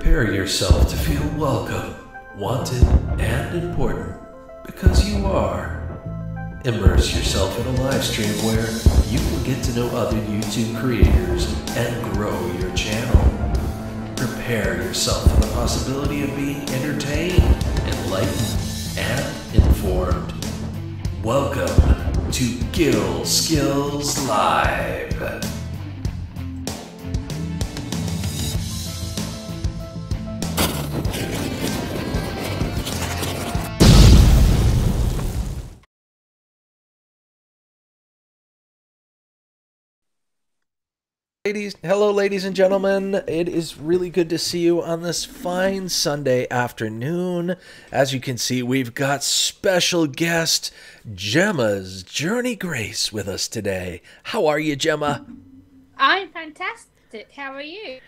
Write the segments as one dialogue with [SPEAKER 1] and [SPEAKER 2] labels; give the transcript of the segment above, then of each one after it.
[SPEAKER 1] Prepare yourself to feel welcome, wanted, and important, because you are. Immerse yourself in a live stream where you will get to know other YouTube creators and grow your channel. Prepare yourself for the possibility of being entertained, enlightened, and informed. Welcome to Gil Skillz Live. Hello, ladies and gentlemen. It is really good to see you on this fine Sunday afternoon. As you can see, we've got special guest Gemma's Journey Grace with us today. How are you, Gemma?
[SPEAKER 2] I'm fantastic. How are you?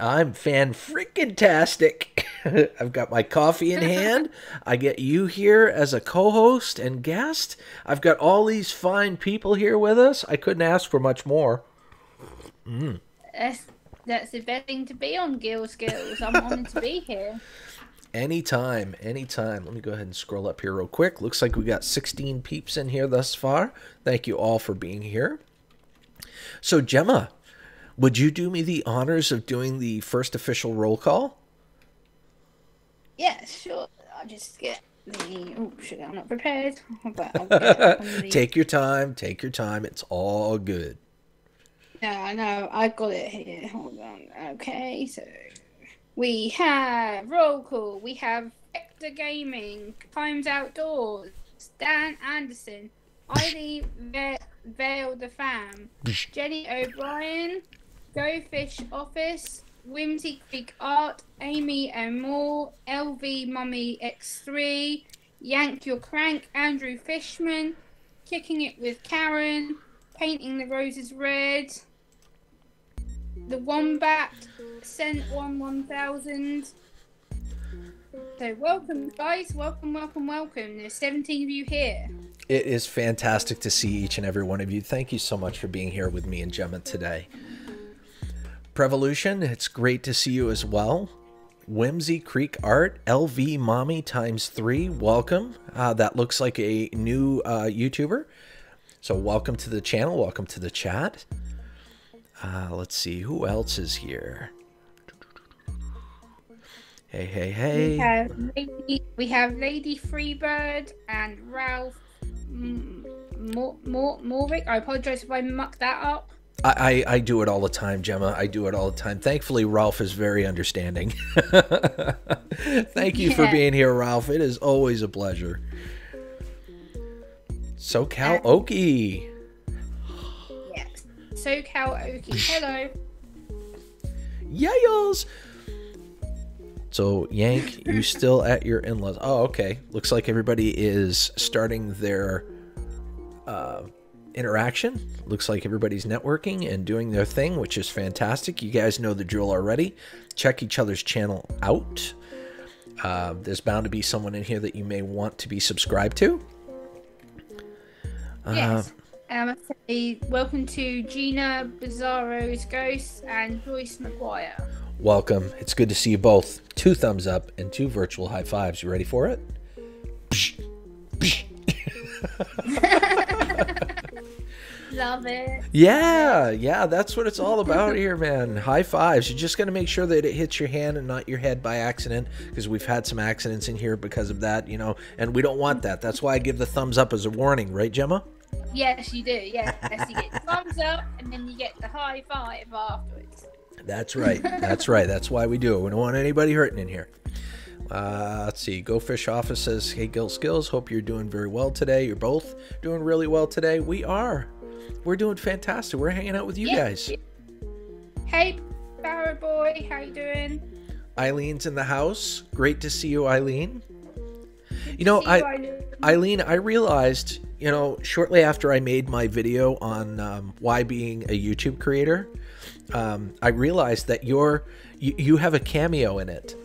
[SPEAKER 1] I'm fan-freaking-tastic. I've got my coffee in hand. I get you here as a co-host and guest. I've got all these fine people here with us. I couldn't ask for much more.
[SPEAKER 2] That's the best thing to be on, Gil Skillz. I'm honored to be here.
[SPEAKER 1] Anytime. Let me go ahead and scroll up here real quick. Looks like we got 16 peeps in here thus far. Thank you all for being here. So, Gemma, would you do me the honors of doing the first official roll call?
[SPEAKER 2] Yeah, sure. I'll just get the... Oh, shit, I'm not prepared. But I'll get
[SPEAKER 1] Take your time. It's all good.
[SPEAKER 2] No, I've got it here. Hold on. Okay, so we have roll call. We have Vector Gaming, Times Outdoors, Dan Anderson, Eileen Vale the Fam, Jenny O'Brien, Go Fish Office, Whimsy Creek Art, Amy and Moore, LV Mummy X3, Yank Your Crank, Andrew Fishman, Kicking It with Karen, Painting the Roses Red, The Wombat, Sent 1000. So welcome, guys. Welcome. There's 17 of you here.
[SPEAKER 1] It is fantastic to see each and every one of you. Thank you so much for being here with me and Gemma today. Prevolution, it's great to see you as well. Whimsy Creek Art, LV Mommy ×3, welcome. That looks like a new YouTuber. So welcome to the channel, welcome to the chat. Let's see, who else is here? Hey.
[SPEAKER 2] We have Lady Freebird and Ralph Morvick. I apologize if I mucked that up.
[SPEAKER 1] I do it all the time, Gemma. I do it all the time. Thankfully, Ralph is very understanding. Thank you for being here, Ralph. It is always a pleasure. SoCal Okie.
[SPEAKER 2] Yes. SoCal Okie. Hello.
[SPEAKER 1] Yayos. So, Yank, you still at your in-laws? Oh, okay. Looks like everybody is starting their interaction. Looks like everybody's networking and doing their thing, which is fantastic. You guys know the drill already. Check each other's channel out. There's bound to be someone in here that you may want to be subscribed to.
[SPEAKER 2] Yes. Welcome to Gina Bizarro's Ghost and Joyce McGuire.
[SPEAKER 1] Welcome. It's good to see you both. 2 thumbs up and 2 virtual high fives. You ready for it?
[SPEAKER 2] Love it.
[SPEAKER 1] Yeah, that's what it's all about here, man. High fives. You just got to make sure that it hits your hand and not your head by accident, because we've had some accidents in here because of that, you know, and we don't want that. That's why I give the thumbs up as a warning, right, Gemma?
[SPEAKER 2] Yes, you do. Yes, you get the thumbs up and then you get the high five afterwards.
[SPEAKER 1] That's right. That's why we do it. We don't want anybody hurting in here. Let's see. Go Fish Office says, hey, Gil Skillz, hope you're doing very well today. You're both doing really well today. We are. We're doing fantastic. We're hanging out with you guys.
[SPEAKER 2] Hey, Barrow Boy, how you doing?
[SPEAKER 1] Eileen's in the house. Great to see you, Eileen. You know, Eileen, I realized, you know, shortly after I made my video on why being a YouTube creator, I realized that you have a cameo in it.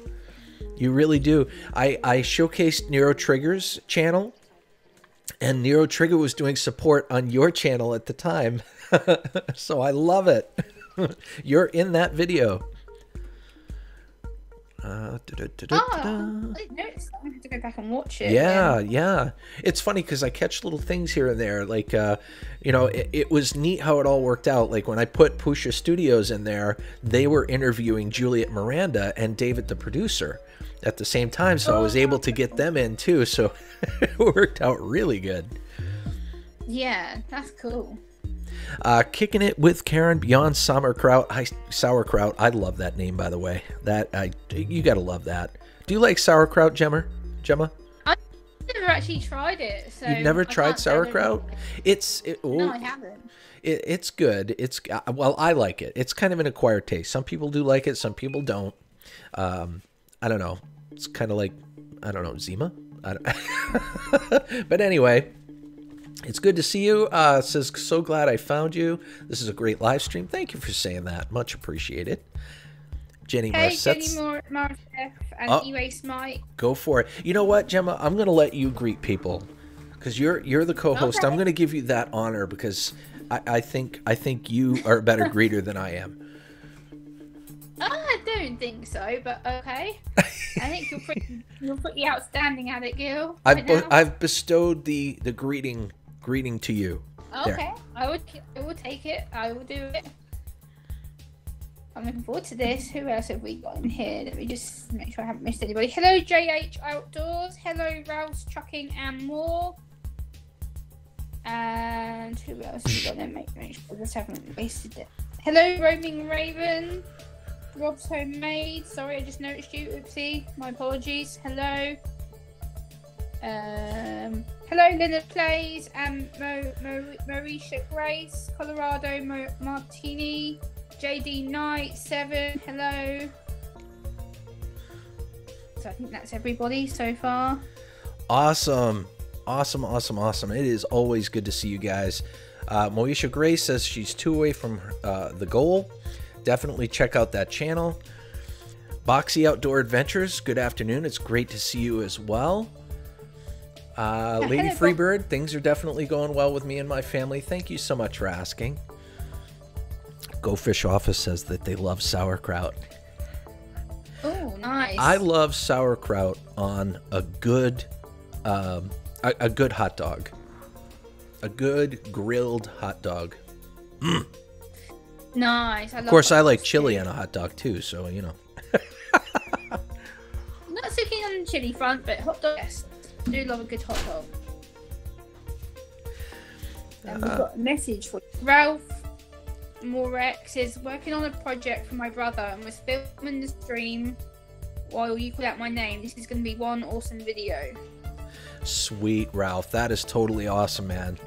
[SPEAKER 1] You really do. I showcased Nero Trigger's channel, and Nero Trigger was doing support on your channel at the time. So I love it. You're in that video.
[SPEAKER 2] Oh, I didn't notice that. I have to go back and watch it.
[SPEAKER 1] Yeah,
[SPEAKER 2] again.
[SPEAKER 1] yeah. It's funny because I catch little things here and there. Like, you know, it was neat how it all worked out. Like when I put Pusha Studios in there, they were interviewing Juliet Miranda and David, the producer, at the same time. So I was able to get them in too. So it worked out really good.
[SPEAKER 2] Yeah, that's cool.
[SPEAKER 1] Kicking it with Karen beyond sauerkraut. I love that name, by the way. You gotta love that. Do you like sauerkraut, Gemma?
[SPEAKER 2] I've never actually tried it. So
[SPEAKER 1] You've never tried sauerkraut?
[SPEAKER 2] No, I haven't.
[SPEAKER 1] It's good. Well, I like it. It's kind of an acquired taste. Some people do like it. Some people don't. I don't know. It's kind of like, I don't know, Zima. But anyway. It's good to see you. Says, so glad I found you. This is a great live stream. Thank you for saying that. Much appreciated. Jenny Morissette.
[SPEAKER 2] Jenny Morissette and Erase Mike.
[SPEAKER 1] Go for it. You know what, Gemma? I'm going to let you greet people because you're the co-host. Okay. I'm going to give you that honor because I think you are a better greeter than I am.
[SPEAKER 2] I don't think so, but okay. I think you're pretty outstanding at it, Gil.
[SPEAKER 1] I've bestowed the greeting to you.
[SPEAKER 2] Okay,
[SPEAKER 1] there.
[SPEAKER 2] I will take it. I will do it. I'm looking forward to this. Who else have we got in here? Let me just make sure I haven't missed anybody. Hello, JH Outdoors. Hello, Rouse Trucking and More. And who else have we got there? Make sure I just haven't wasted it. Hello, Roaming Raven. Rob's Homemade. Sorry, I just noticed you. Oopsie. My apologies. Hello. Hello, Leonard Plays and Marisha Grace, Colorado Martini, JD Knight 7. Hello. So I think that's everybody so far.
[SPEAKER 1] Awesome. It is always good to see you guys. Moesha Grace says she's 2 away from the goal. Definitely check out that channel. Boxy Outdoor Adventures, good afternoon. It's great to see you as well. Lady Freebird, things are definitely going well with me and my family. Thank you so much for asking. Go Fish Office says that they love sauerkraut.
[SPEAKER 2] Oh, nice.
[SPEAKER 1] I love sauerkraut on a good hot dog. A good grilled hot dog. Mm.
[SPEAKER 2] Nice.
[SPEAKER 1] Of course, I like chili on a hot dog too, so you know.
[SPEAKER 2] Not so keen on the chili front, but hot dog, yes. I do love a good hot dog. And we've got a message for Ralph Morex is working on a project for my brother and was filming the stream while you call out my name. This is going to be one awesome video.
[SPEAKER 1] Sweet, Ralph. That is totally awesome, man.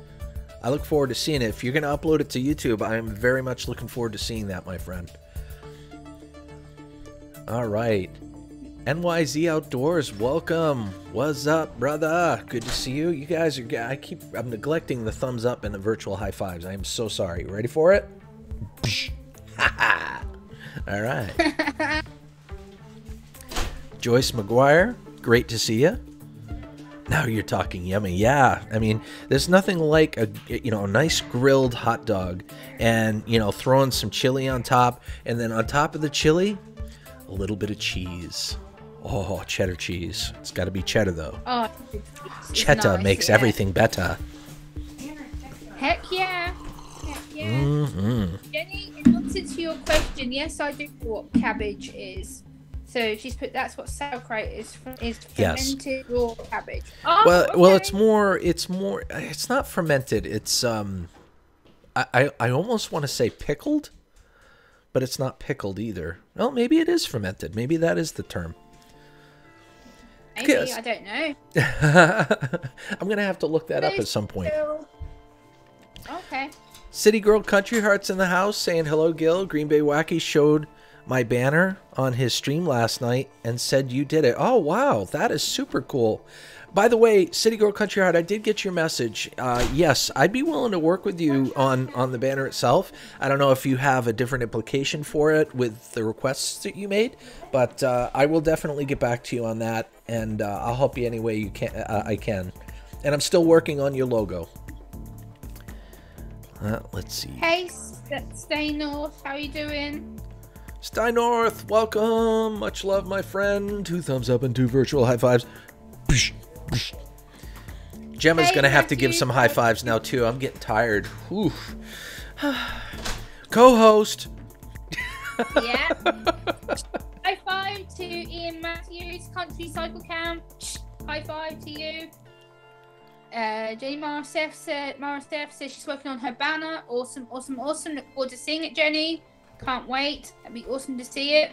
[SPEAKER 1] I look forward to seeing it. If you're going to upload it to YouTube, I am very much looking forward to seeing that, my friend. All right. NYZ Outdoors, welcome. What's up, brother? Good to see you. You guys are... I'm neglecting the thumbs up and the virtual high fives. I am so sorry. Ready for it? All right. Joyce McGuire, great to see you. Now you're talking yummy. Yeah, I mean, there's nothing like a nice grilled hot dog and, throwing some chili on top, and then on top of the chili, a little bit of cheese. Oh, cheddar cheese. It's got to be cheddar, though.
[SPEAKER 2] Oh,
[SPEAKER 1] cheddar makes everything better.
[SPEAKER 2] Heck yeah. Heck yeah.
[SPEAKER 1] Mm-hmm.
[SPEAKER 2] Jenny, in answer to your question, yes, I do know what cabbage is. So she's put that's what sauerkraut is fermented raw cabbage. Oh,
[SPEAKER 1] well,
[SPEAKER 2] okay.
[SPEAKER 1] it's not fermented. It's I almost want to say pickled, but it's not pickled either. Well, maybe it is fermented. Maybe that is the term.
[SPEAKER 2] Maybe, I don't know.
[SPEAKER 1] I'm gonna have to look that up at some point.
[SPEAKER 2] Okay.
[SPEAKER 1] City Girl Country Hearts in the house saying hello, Gil. Green Bay Wacky showed my banner on his stream last night and said you did it. Oh, wow. That is super cool. By the way, City Girl Country Heart, I did get your message. Yes, I'd be willing to work with you on the banner itself. I don't know if you have a different implication for it with the requests that you made, but I will definitely get back to you on that, and I'll help you any way I can. And I'm still working on your logo. Let's see.
[SPEAKER 2] Hey, Stay North, how you doing?
[SPEAKER 1] Stein North, welcome. Much love, my friend. 2 thumbs up and 2 virtual high fives. Gemma's going to have to give some high fives now, too. I'm getting tired. Oof. Co-host.
[SPEAKER 2] Yeah. High five to Ian Matthews, Country Cycle Camp. High five to you. Jenny Maristef says she's working on her banner. Awesome. Look forward to seeing it, Jenny. Can't wait. That'd be awesome to see it.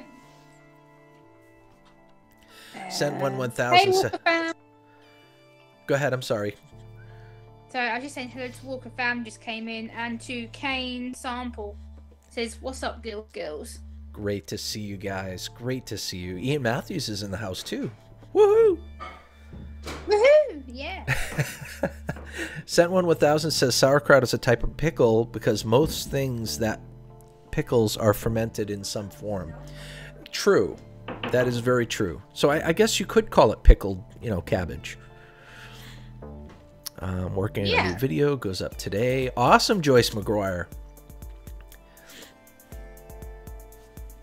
[SPEAKER 1] Sent 1000.
[SPEAKER 2] Hey,
[SPEAKER 1] go ahead, I'm sorry.
[SPEAKER 2] So I was just saying hello to Walker Fam, just came in, and to Kane Sample. Says, what's up, Gil Skillz?
[SPEAKER 1] Great to see you guys. Great to see you. Ian Matthews is in the house, too. Woohoo!
[SPEAKER 2] Woohoo! Yeah.
[SPEAKER 1] Sent 1000 says sauerkraut is a type of pickle because most things that pickles are fermented in some form. True. That is very true. So I guess you could call it pickled, cabbage. Working on a new video. Goes up today. Awesome, Joyce McGuire.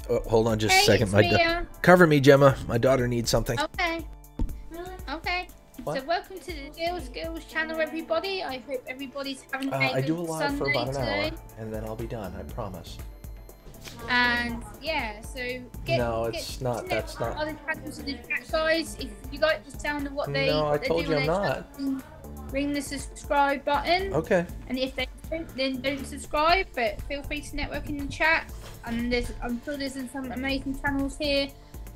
[SPEAKER 1] Oh, hold on just a second. Cover me, Gemma. My daughter needs something.
[SPEAKER 2] Okay. What? So welcome to the Gil Skillz channel, everybody. I hope everybody's having a
[SPEAKER 1] I do a
[SPEAKER 2] good
[SPEAKER 1] live
[SPEAKER 2] Sunday
[SPEAKER 1] for about an
[SPEAKER 2] today.
[SPEAKER 1] hour, and then I'll be done. I promise.
[SPEAKER 2] And yeah, so
[SPEAKER 1] that's not.
[SPEAKER 2] Other channels in the chat, guys. If you like the sound of what they
[SPEAKER 1] I told you I'm not.
[SPEAKER 2] Ring the subscribe button.
[SPEAKER 1] Okay.
[SPEAKER 2] And if they don't, then don't subscribe. But feel free to network in the chat. And I'm sure there's some amazing channels here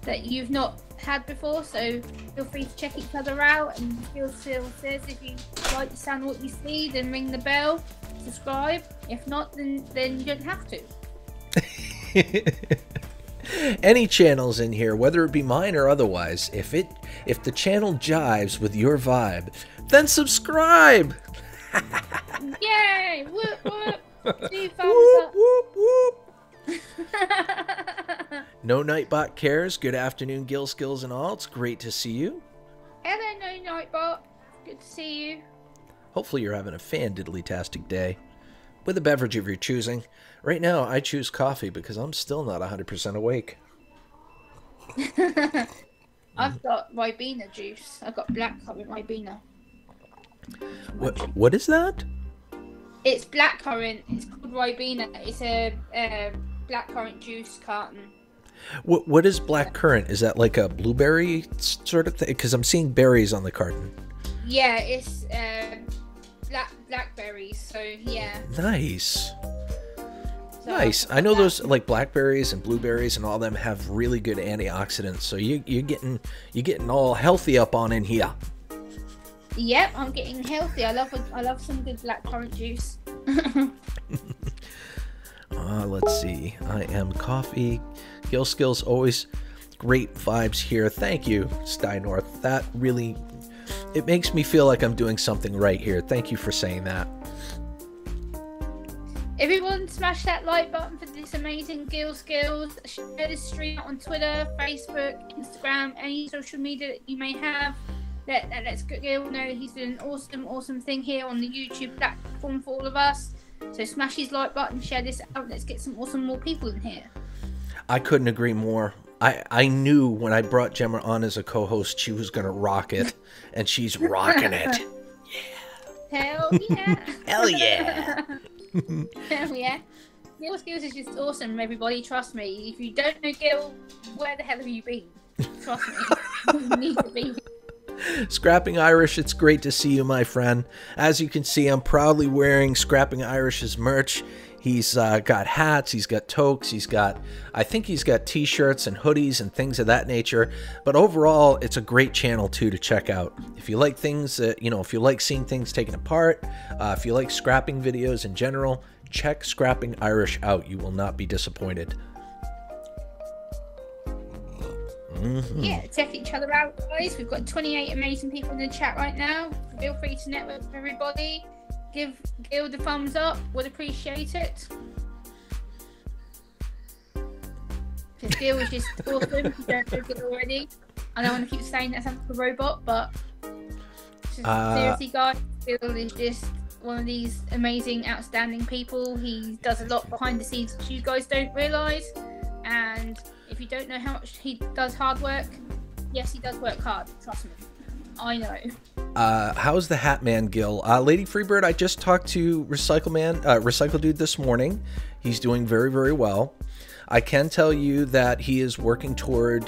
[SPEAKER 2] that you've not had before, so feel free to check each other out. And Gil still says if you like the sound of what you see, then ring the bell, subscribe. If not, then you don't have to.
[SPEAKER 1] Any channels in here, whether it be mine or otherwise, if the channel jives with your vibe, then subscribe.
[SPEAKER 2] Yay! Whoop whoop! 2 thumbs up.
[SPEAKER 1] Whoop whoop. No Nightbot cares. Good afternoon, Gil Skillz and all. It's great to see you.
[SPEAKER 2] Hello, No Nightbot. Good to see you.
[SPEAKER 1] Hopefully you're having a fan-diddly-tastic day with a beverage of your choosing. Right now, I choose coffee because I'm still not 100% awake.
[SPEAKER 2] I've got Ribena juice. I've got blackcurrant Ribena.
[SPEAKER 1] What is that?
[SPEAKER 2] It's blackcurrant. It's called Ribena. It's a blackcurrant juice carton.
[SPEAKER 1] What is blackcurrant? Is that like a blueberry sort of thing? Because I'm seeing berries on the carton.
[SPEAKER 2] Yeah, it's blackberries. So yeah.
[SPEAKER 1] Nice. Nice. I know those like blackberries and blueberries and all them have really good antioxidants. So you're getting all healthy up on in here.
[SPEAKER 2] Yep, I'm getting healthy. I love some good blackcurrant juice.
[SPEAKER 1] Let's see. I am coffee. Gil Skillz, always great vibes here. Thank you, Steinorth. That really, it makes me feel like I'm doing something right here. Thank you for saying that.
[SPEAKER 2] Everyone smash that like button for this amazing Gil Skillz. Share this stream on Twitter, Facebook, Instagram, any social media that you may have. Let's Gil know he's doing an awesome thing here on the YouTube platform for all of us. So smash his like button, share this out. Let's get some awesome more people in here.
[SPEAKER 1] I couldn't agree more. I knew when I brought Gemma on as a co-host, she was going to rock it, and she's rocking it.
[SPEAKER 2] Yeah. Hell yeah.
[SPEAKER 1] Hell yeah.
[SPEAKER 2] Hell yeah. Gil Skillz is just awesome, everybody. Trust me. If you don't know Gil, where the hell have you been? Trust me. You need to be.
[SPEAKER 1] Scrapping Irish, it's great to see you, my friend. As you can see, I'm proudly wearing Scrapping Irish's merch. He's got hats, he's got toques, I think he's got t-shirts and hoodies and things of that nature. But overall, it's a great channel too to check out. If you like things, if you like seeing things taken apart, if you like scrapping videos in general, check Scrapping Irish out. You will not be disappointed. Mm-hmm.
[SPEAKER 2] Yeah, check each other out, guys. We've got 28 amazing people in the chat right now. Feel free to network with everybody. Give Gil the thumbs up. Would appreciate it. Because Gil is just awesome. If you don't know Gil already. I don't want to keep saying that sounds like a robot, but seriously, guys, Gil is just one of these amazing, outstanding people. He does a lot behind the scenes that you guys don't realise. And if you don't know how much he does hard work, yes, he does work hard. Trust me, I know.
[SPEAKER 3] How's the Hat Man, Gil? Lady Freebird, I just talked to Recycle Dude this morning. He's doing very, very well. I can tell you that he is working toward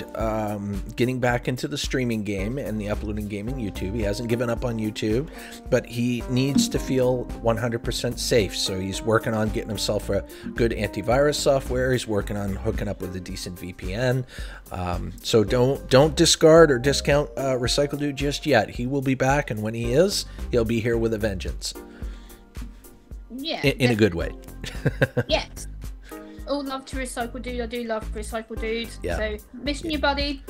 [SPEAKER 3] getting back into the streaming game and the uploading game in YouTube. He hasn't given up on YouTube, but he needs to feel 100% safe. So he's working on getting himself a good antivirus software. He's working on hooking up with a decent VPN. So don't discard or discount Recycle Dude just yet. He will be back, and when he is, he'll be here with a vengeance.
[SPEAKER 2] Yeah,
[SPEAKER 3] in a good way.
[SPEAKER 2] Yes. All love to Recycle Dude. I do love Recycle Dude.
[SPEAKER 3] Yeah.
[SPEAKER 2] So missing you, buddy.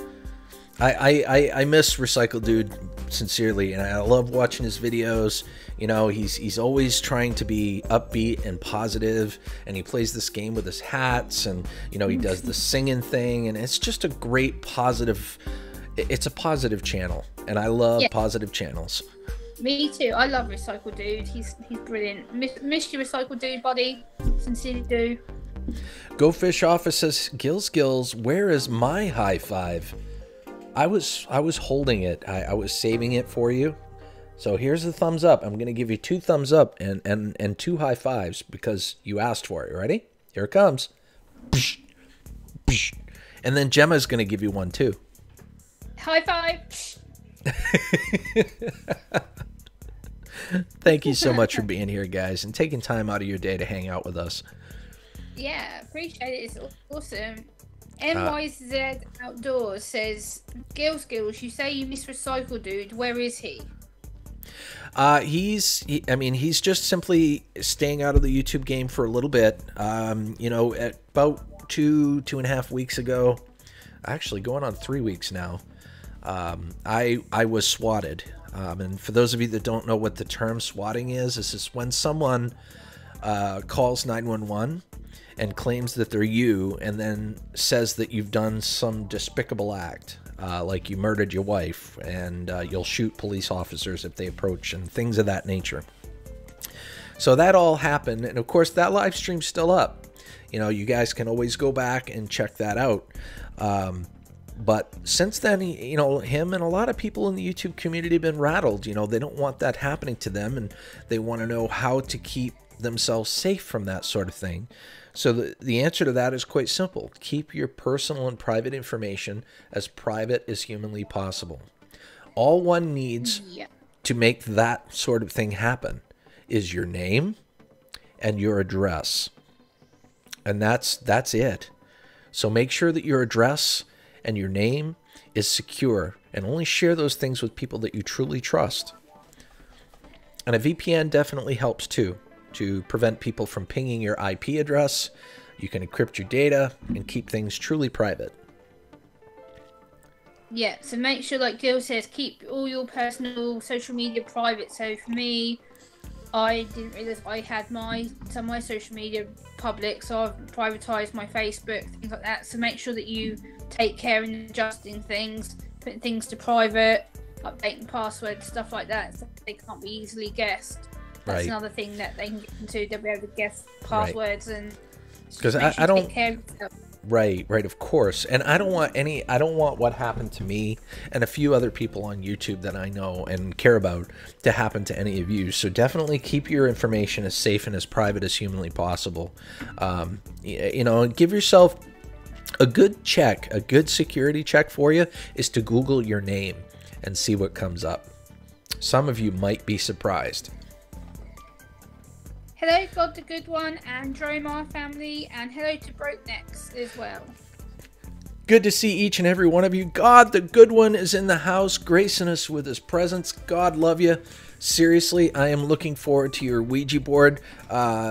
[SPEAKER 3] I miss Recycle Dude sincerely, and I love watching his videos. You know, he's always trying to be upbeat and positive, and he plays this game with his hats, and you know, he does the singing thing, and it's just a great positive. It's a positive channel, and I love positive channels.
[SPEAKER 2] Me too. I love Recycle Dude. He's brilliant. Miss you, Recycle Dude, buddy. Sincerely do.
[SPEAKER 3] Go Fish Office says, Gil Skillz, where is my high five? I was holding it. I was saving it for you. So here's the thumbs up. I'm going to give you 2 thumbs up and 2 high fives because you asked for it. Ready? Here it comes. And then Gemma's going to give you one too.
[SPEAKER 2] High five.
[SPEAKER 3] Thank you so much for being here, guys, and taking time out of your day to hang out with us.
[SPEAKER 2] Yeah, appreciate it. It's awesome. NYZ Outdoors says, Gil Skillz, you say you miss Recycle Dude. Where is he?
[SPEAKER 3] He's just simply staying out of the YouTube game for a little bit. You know, at about 2.5 weeks ago, actually going on 3 weeks now, I was swatted. And for those of you that don't know what the term swatting is, this is when someone calls 911 and claims that they're you, and then says that you've done some despicable act, like you murdered your wife, and you'll shoot police officers if they approach, and things of that nature. So that all happened, and of course that live stream's still up. You know, you guys can always go back and check that out. But since then, you know, him and a lot of people in the YouTube community have been rattled. You know, they don't want that happening to them, and they want to know how to keep themselves safe from that sort of thing. So the answer to that is quite simple. Keep your personal and private information as private as humanly possible. All one needs to make that sort of thing happen is your name and your address. And that's it. So make sure that your address and your name is secure, and only share those things with people that you truly trust. And a VPN definitely helps too, to prevent people from pinging your IP address. You can encrypt your data and keep things truly private.
[SPEAKER 2] Yeah, so make sure, like Gil says, keep all your personal social media private. So for me, I didn't realize I had some of my social media public, so I've privatized my Facebook, things like that. So make sure that you take care in adjusting things, putting things to private, updating passwords, stuff like that, so they can't be easily guessed. That's another thing that they can get into. They'll be able to guess passwords and
[SPEAKER 3] because I don't. Take care of yourself. Right, of course. And I don't want what happened to me and a few other people on YouTube that I know and care about to happen to any of you. So definitely keep your information as safe and as private as humanly possible. You know, give yourself a good check, a good security check for you is to Google your name and see what comes up. Some of you might be surprised.
[SPEAKER 2] Hello, God the Good One and Dromar family, and hello to Broke Necks as well.
[SPEAKER 3] Good to see each and every one of you. God the Good One is in the house, gracing us with his presence. God love you. Seriously, I am looking forward to your Ouija board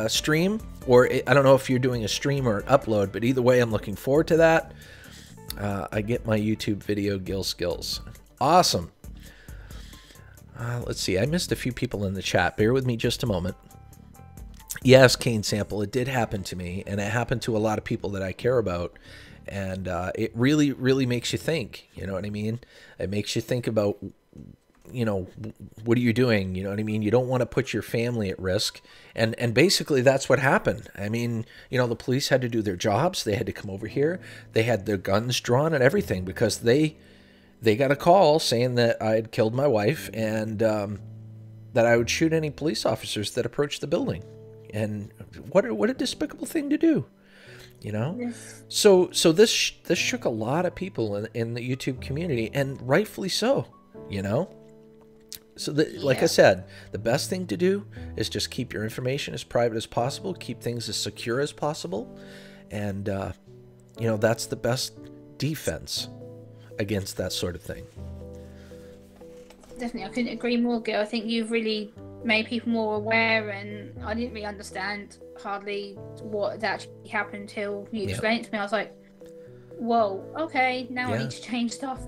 [SPEAKER 3] stream, or I don't know if you're doing a stream or an upload, but either way, I'm looking forward to that. I get my YouTube video, Gil Skillz. Awesome. Let's see, I missed a few people in the chat. Bear with me just a moment. Yes, Cane Sample, it did happen to me, and it happened to a lot of people that I care about, and it really, really makes you think, you know what I mean? It makes you think about you know, what are you doing? You know what I mean? You don't want to put your family at risk. And basically that's what happened. I mean, you know, the police had to do their jobs. They had to come over here. They had their guns drawn and everything because they got a call saying that I had killed my wife and that I would shoot any police officers that approached the building. And what a despicable thing to do, you know? Yes. So this shook a lot of people in the YouTube community, and rightfully so, you know? So, like I said, the best thing to do is just keep your information as private as possible, keep things as secure as possible, and, you know, that's the best defense against that sort of thing.
[SPEAKER 2] Definitely, I couldn't agree more, Gil. I think you've really made people more aware, and I didn't really understand hardly what had actually happened until you explained it to me. I was like, whoa, okay, now I need to change stuff.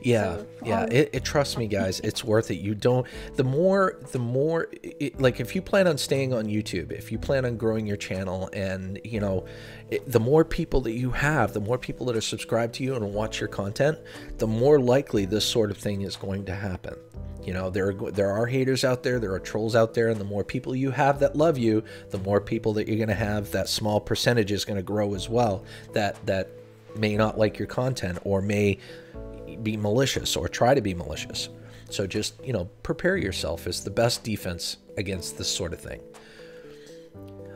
[SPEAKER 3] Yeah, it trust me, guys, it's worth it. You don't, the more, like, if you plan on staying on YouTube, if you plan on growing your channel, and, you know, the more people that you have, the more people that are subscribed to you and watch your content, the more likely this sort of thing is going to happen. You know, there are haters out there, there are trolls out there, and the more people you have that love you, the more people that you're going to have, that small percentage is going to grow as well, that may not like your content or may be malicious or try to be malicious. So just, you know, prepare yourself. It's the best defense against this sort of thing.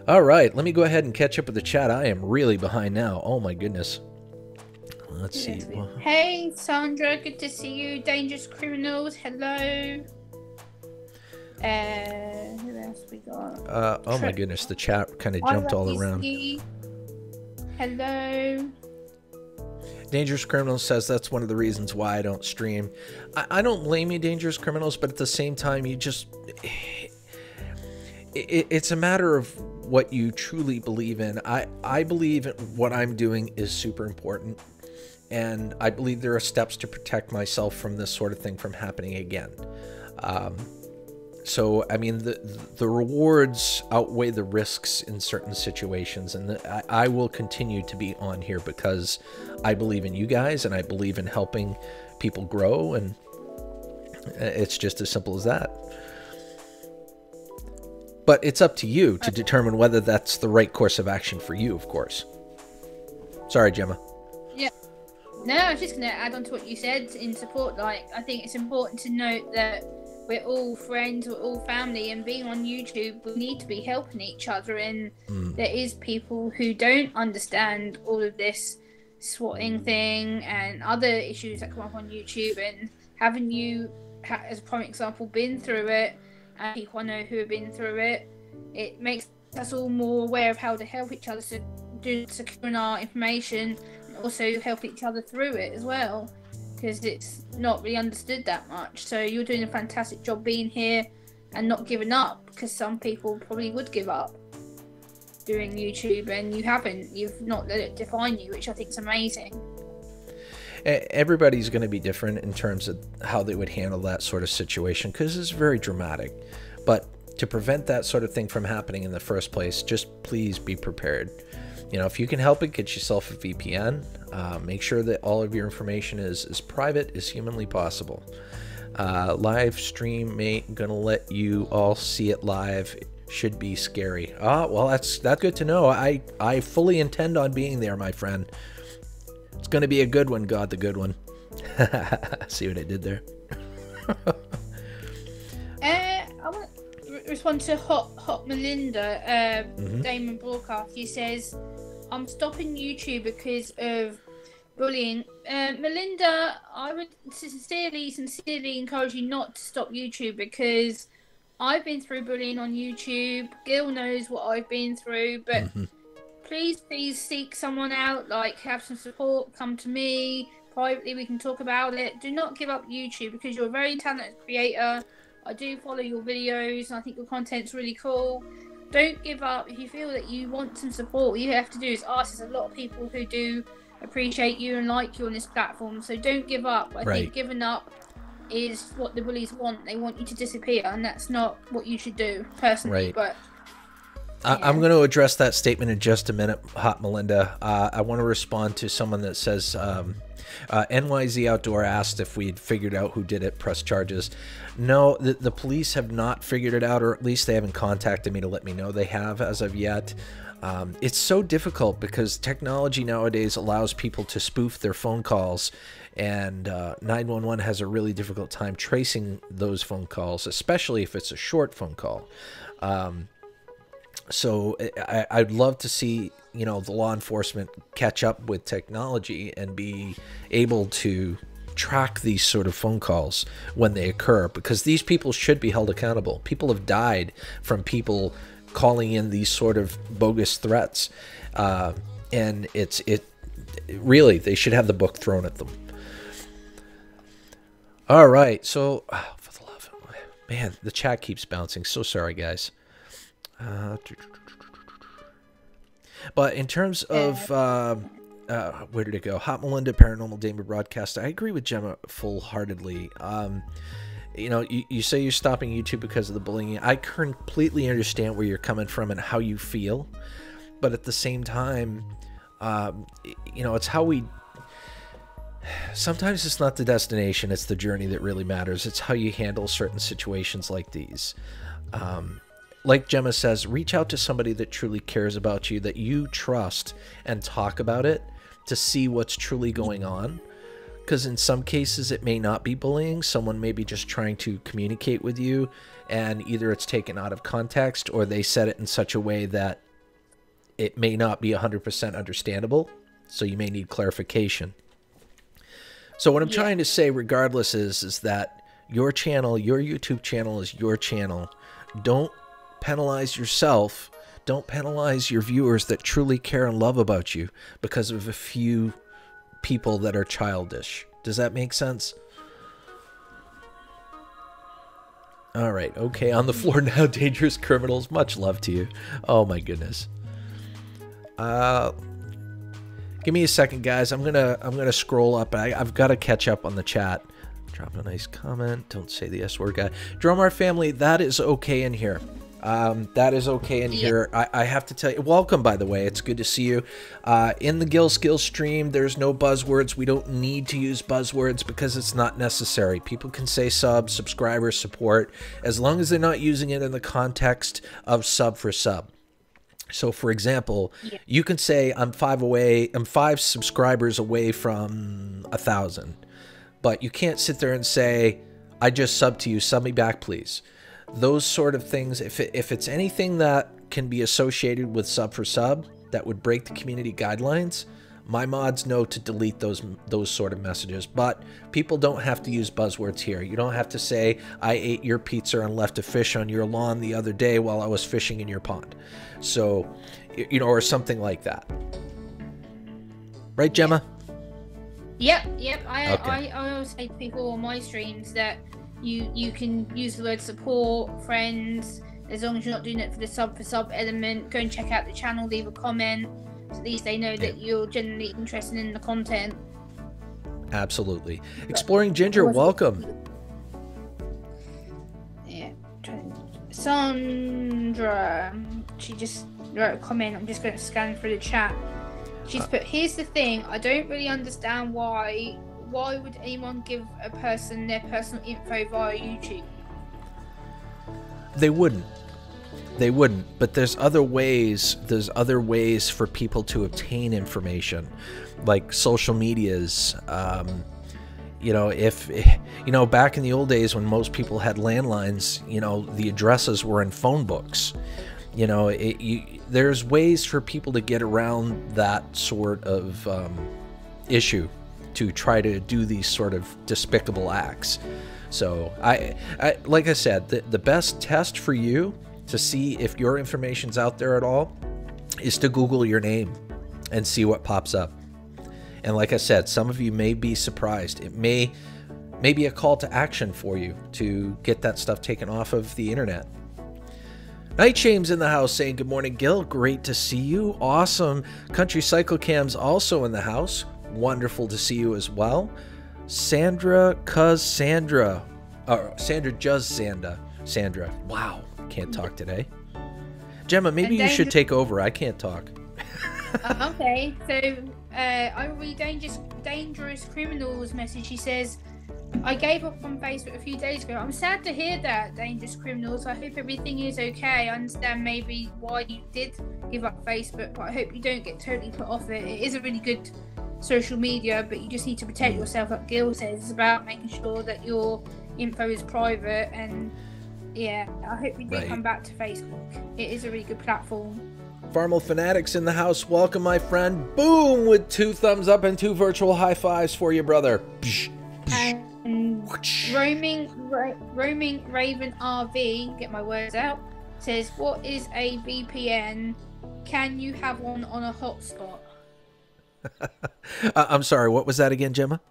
[SPEAKER 3] All right, let me go ahead and catch up with the chat. I am really behind now. Oh my goodness. Let's see.
[SPEAKER 2] Hey Sandra, good to see you. Dangerous Criminals, hello. Who else we got?
[SPEAKER 3] Oh my goodness, the chat kind of jumped all around.
[SPEAKER 2] Hello.
[SPEAKER 3] Dangerous Criminals says that's one of the reasons why I don't stream. I don't blame you, Dangerous Criminals, but at the same time, you just... It's a matter of what you truly believe in. I believe what I'm doing is super important, and I believe there are steps to protect myself from this sort of thing from happening again. So, I mean, the rewards outweigh the risks in certain situations, and I will continue to be on here because I believe in you guys, and I believe in helping people grow, and it's just as simple as that. But it's up to you to determine whether that's the right course of action for you, of course. Sorry, Gemma. Yeah.
[SPEAKER 2] No, I was just going to add on to what you said in support. Like, I think it's important to note that we're all friends, we're all family, and being on YouTube, we need to be helping each other. And there is people who don't understand all of this swatting thing and other issues that come up on YouTube. And having you, as a prime example, been through it, and people I know who have been through it, it makes us all more aware of how to help each other to secure our information, and also help each other through it as well, because it's not really understood that much. So you're doing a fantastic job being here and not giving up, because some people probably would give up doing YouTube, and you haven't. You've not let it define you, which I think is amazing.
[SPEAKER 3] Everybody's going to be different in terms of how they would handle that sort of situation, because it's very dramatic. But to prevent that sort of thing from happening in the first place, just please be prepared. You know, if you can help it, get yourself a VPN. Make sure that all of your information is as private as humanly possible. Live stream, mate, gonna let you all see it live. It should be scary. Well, that's good to know. I fully intend on being there, my friend. It's going to be a good one, God, the good one. See what I did there?
[SPEAKER 2] I want to respond to Hot Melinda, Damon Broadcast. He says, I'm stopping YouTube because of bullying. Melinda, I would sincerely encourage you not to stop YouTube, because I've been through bullying on YouTube. Gil knows what I've been through, but... Please seek someone out, like have some support, come to me privately, we can talk about it. Do not give up YouTube, because you're a very talented creator. I do follow your videos and I think your content's really cool. Don't give up. If you feel that you want some support, what you have to do is ask. There's a lot of people who do appreciate you and like you on this platform, so don't give up. I think giving up is what the bullies want. They want you to disappear, and that's not what you should do personally. But
[SPEAKER 3] I'm going to address that statement in just a minute, Hot Melinda. I want to respond to someone that says, NYZ Outdoor asked if we'd figured out who did it, press charges. No, the police have not figured it out, or at least they haven't contacted me to let me know they have as of yet. It's so difficult because technology nowadays allows people to spoof their phone calls, and 911 has a really difficult time tracing those phone calls, especially if it's a short phone call. So I'd love to see, you know, the law enforcement catch up with technology and be able to track these sort of phone calls when they occur, because these people should be held accountable. People have died from people calling in these sort of bogus threats, and it really, they should have the book thrown at them. All right, so for the love of man, the chat keeps bouncing. So sorry, guys. But in terms of where did it go? Hot Melinda, Paranormal Damer Broadcast. I agree with Gemma full-heartedly. You know, you say you're stopping YouTube because of the bullying. I completely understand where you're coming from and how you feel, but at the same time, you know, it's how we. Sometimes it's not the destination; it's the journey that really matters. It's how you handle certain situations like these. Like Gemma says, reach out to somebody that truly cares about you, that you trust, and talk about it to see what's truly going on. Because in some cases, it may not be bullying. Someone may be just trying to communicate with you, and either it's taken out of context or they said it in such a way that it may not be 100% understandable. So you may need clarification. So what I'm trying to say, regardless, is that your channel, your YouTube channel is your channel. Don't penalize yourself. Don't penalize your viewers that truly care and love about you because of a few people that are childish. Does that make sense? All right. Okay. On the floor now, dangerous criminals. Much love to you. Oh my goodness. Give me a second, guys. I'm gonna scroll up. I've got to catch up on the chat. Drop a nice comment. Don't say the S word, guy. Drumar family, that is okay in here. That is okay in here. I have to tell you, welcome, by the way. It's good to see you. In the Gil Skillz stream, there's no buzzwords. We don't need to use buzzwords because it's not necessary. People can say sub, subscriber, support, as long as they're not using it in the context of sub for sub. So, for example, you can say, I'm 5 subscribers away from 1,000. But you can't sit there and say, I just subbed to you, sub me back, please. Those sort of things, if it's anything that can be associated with sub for sub that would break the community guidelines, my mods know to delete those sort of messages. But people don't have to use buzzwords here. You don't have to say, I ate your pizza and left a fish on your lawn the other day while I was fishing in your pond. So, you know, or something like that. Right, Gemma?
[SPEAKER 2] Yep. I always say to people on my streams that you can use the word support, friends, as long as you're not doing it for the sub for sub element. Go and check out the channel, leave a comment, so at least they know that you're genuinely interested in the content.
[SPEAKER 3] Absolutely. Exploring Ginger, welcome.
[SPEAKER 2] Yeah. Sandra, she just wrote a comment. I'm just going to scan through the chat. She's put, here's the thing, I don't really understand why would anyone give a person their personal info via YouTube?
[SPEAKER 3] They wouldn't. But there's other ways for people to obtain information, like social medias. You know, back in the old days when most people had landlines, you know, the addresses were in phone books. You know, there's ways for people to get around that sort of issue to try to do these sort of despicable acts. So I like I said, the best test for you to see if your information's out there at all is to Google your name and see what pops up. And like I said, some of you may be surprised. It may be a call to action for you to get that stuff taken off of the internet. Nightshame's in the house saying, good morning, Gil. Great to see you. Awesome. Country Cycle Cam's also in the house. Wonderful to see you as well. Sandra Cuz Sandra. Sandra Just Sandra. Wow. Can't talk today. Gemma, maybe
[SPEAKER 2] And
[SPEAKER 3] you should take over. I can't talk.
[SPEAKER 2] Okay, so I read dangerous criminals message. She says, I gave up on Facebook a few days ago. I'm sad to hear that, dangerous criminals. I hope everything is okay. I understand maybe why you did give up Facebook, but I hope you don't get totally put off it. It is a really good social media, but you just need to protect yourself, like Gil says. It's about making sure that your info is private, and yeah, I hope you do come back to Facebook. It is a really good platform.
[SPEAKER 3] Farmal Fanatics in the house. Welcome, my friend. Boom! With 2 thumbs up and 2 virtual high fives for you, brother.
[SPEAKER 2] And roaming Raven RV, get my words out, says, what is a VPN? Can you have one on a hotspot?
[SPEAKER 3] I'm sorry, what was that again, Gemma?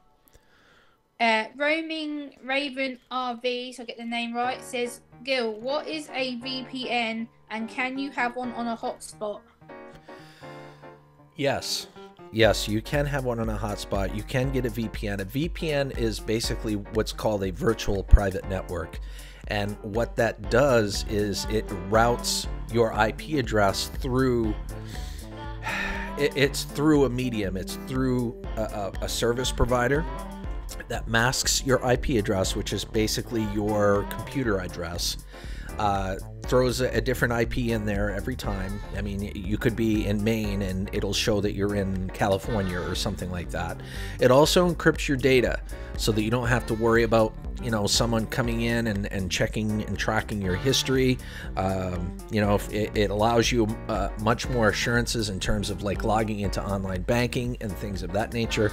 [SPEAKER 2] Roaming Raven RV, so I get the name right, says, Gil, what is a VPN and can you have one on a hotspot?
[SPEAKER 3] Yes, you can have one on a hotspot. You can get a VPN. A VPN is basically what's called a virtual private network. And what that does is it routes your IP address through, it's through a medium. It's through a service provider that masks your IP address, which is basically your computer address. Throws a different IP in there every time. I mean, you could be in Maine and it'll show that you're in California or something like that. It also encrypts your data so that you don't have to worry about, you know, someone coming in and checking and tracking your history. You know, it allows you much more assurances in terms of like logging into online banking and things of that nature.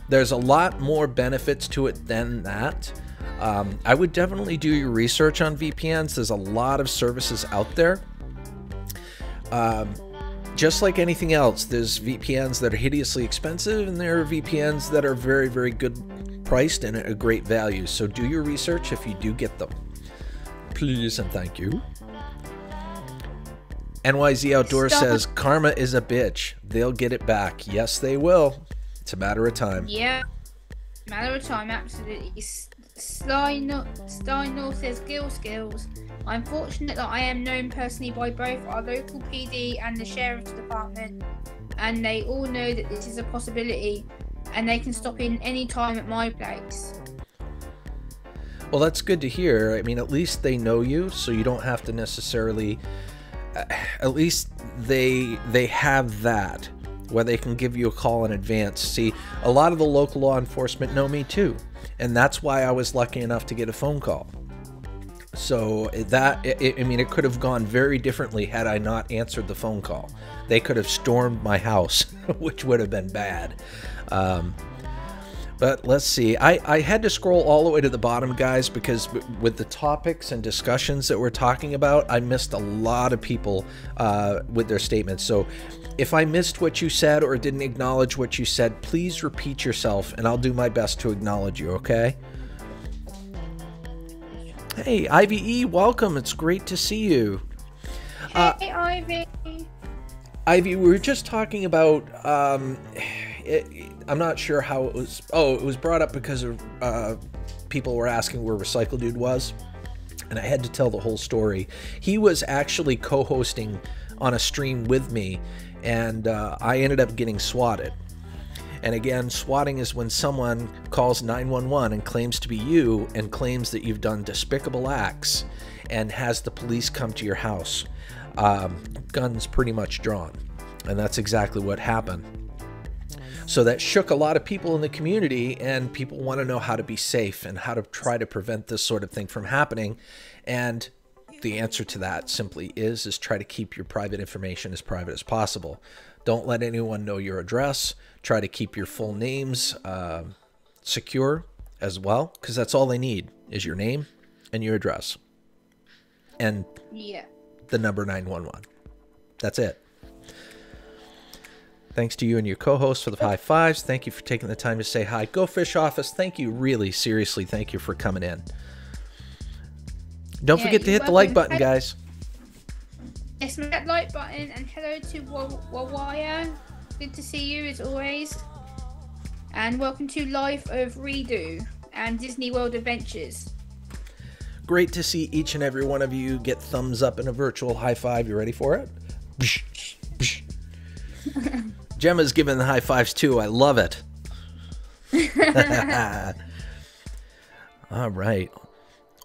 [SPEAKER 3] There's a lot more benefits to it than that. I would definitely do your research on VPNs. There's a lot of services out there. Just like anything else, there's VPNs that are hideously expensive, and there are VPNs that are very, very good priced and a great value. So do your research if you do get them. Please and thank you. NYZ Outdoor says, karma is a bitch. They'll get it back. Yes, they will. It's a matter of time.
[SPEAKER 2] Yeah, matter of time, absolutely. Steiner says, Gil Skillz, I'm fortunate that I am known personally by both our local PD and the Sheriff's Department, and they all know that this is a possibility, and they can stop in any time at my place.
[SPEAKER 3] Well, that's good to hear. I mean, at least they know you, so you don't have to necessarily... at least they have that, where they can give you a call in advance. See, a lot of the local law enforcement know me too, and that's why I was lucky enough to get a phone call. So that, I mean, it could have gone very differently had I not answered the phone call. They could have stormed my house, which would have been bad. But let's see. I had to scroll all the way to the bottom, guys, because with the topics and discussions that we're talking about, I missed a lot of people with their statements. So if I missed what you said or didn't acknowledge what you said, please repeat yourself, and I'll do my best to acknowledge you, okay? Hey, IVE, welcome. It's great to see you.
[SPEAKER 2] Hey, Ivy.
[SPEAKER 3] Ivy, we were just talking about... I'm not sure how it was... Oh, it was brought up because of people were asking where Recycle Dude was, and I had to tell the whole story. He was actually co-hosting on a stream with me, and I ended up getting swatted. And again, swatting is when someone calls 911 and claims to be you and claims that you've done despicable acts and has the police come to your house. Guns pretty much drawn. And that's exactly what happened. So that shook a lot of people in the community, and people want to know how to be safe and how to try to prevent this sort of thing from happening. And the answer to that simply is try to keep your private information as private as possible. Don't let anyone know your address. Try to keep your full names secure as well, because that's all they need is your name and your address. And the number 911. That's it. Thanks to you and your co-host for the high fives. Thank you for taking the time to say hi. Go Fish Office, thank you. Really, seriously, thank you for coming in. Don't forget to hit the like button, guys.
[SPEAKER 2] Yes, smash that like button, and hello to Wawaya. Good to see you as always. And welcome to Life of Redo and Disney World Adventures.
[SPEAKER 3] Great to see each and every one of you get thumbs up in a virtual high five. You ready for it? Gemma's giving the high fives too. I love it. All right.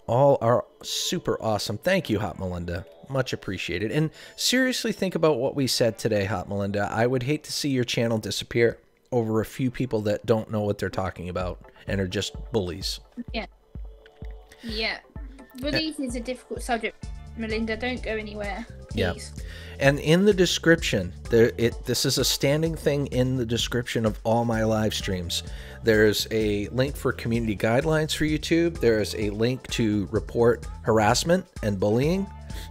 [SPEAKER 3] All are super awesome. Thank you, Hot Melinda. Much appreciated. And seriously think about what we said today, Hot Melinda. I would hate to see your channel disappear over a few people that don't know what they're talking about and are just bullies. Yeah.
[SPEAKER 2] Yeah. Bullies is a difficult subject, Melinda. Don't go anywhere, please.
[SPEAKER 3] Yeah. And in the description, this is a standing thing in the description of all my live streams. There's a link for community guidelines for YouTube. There's a link to report harassment and bullying.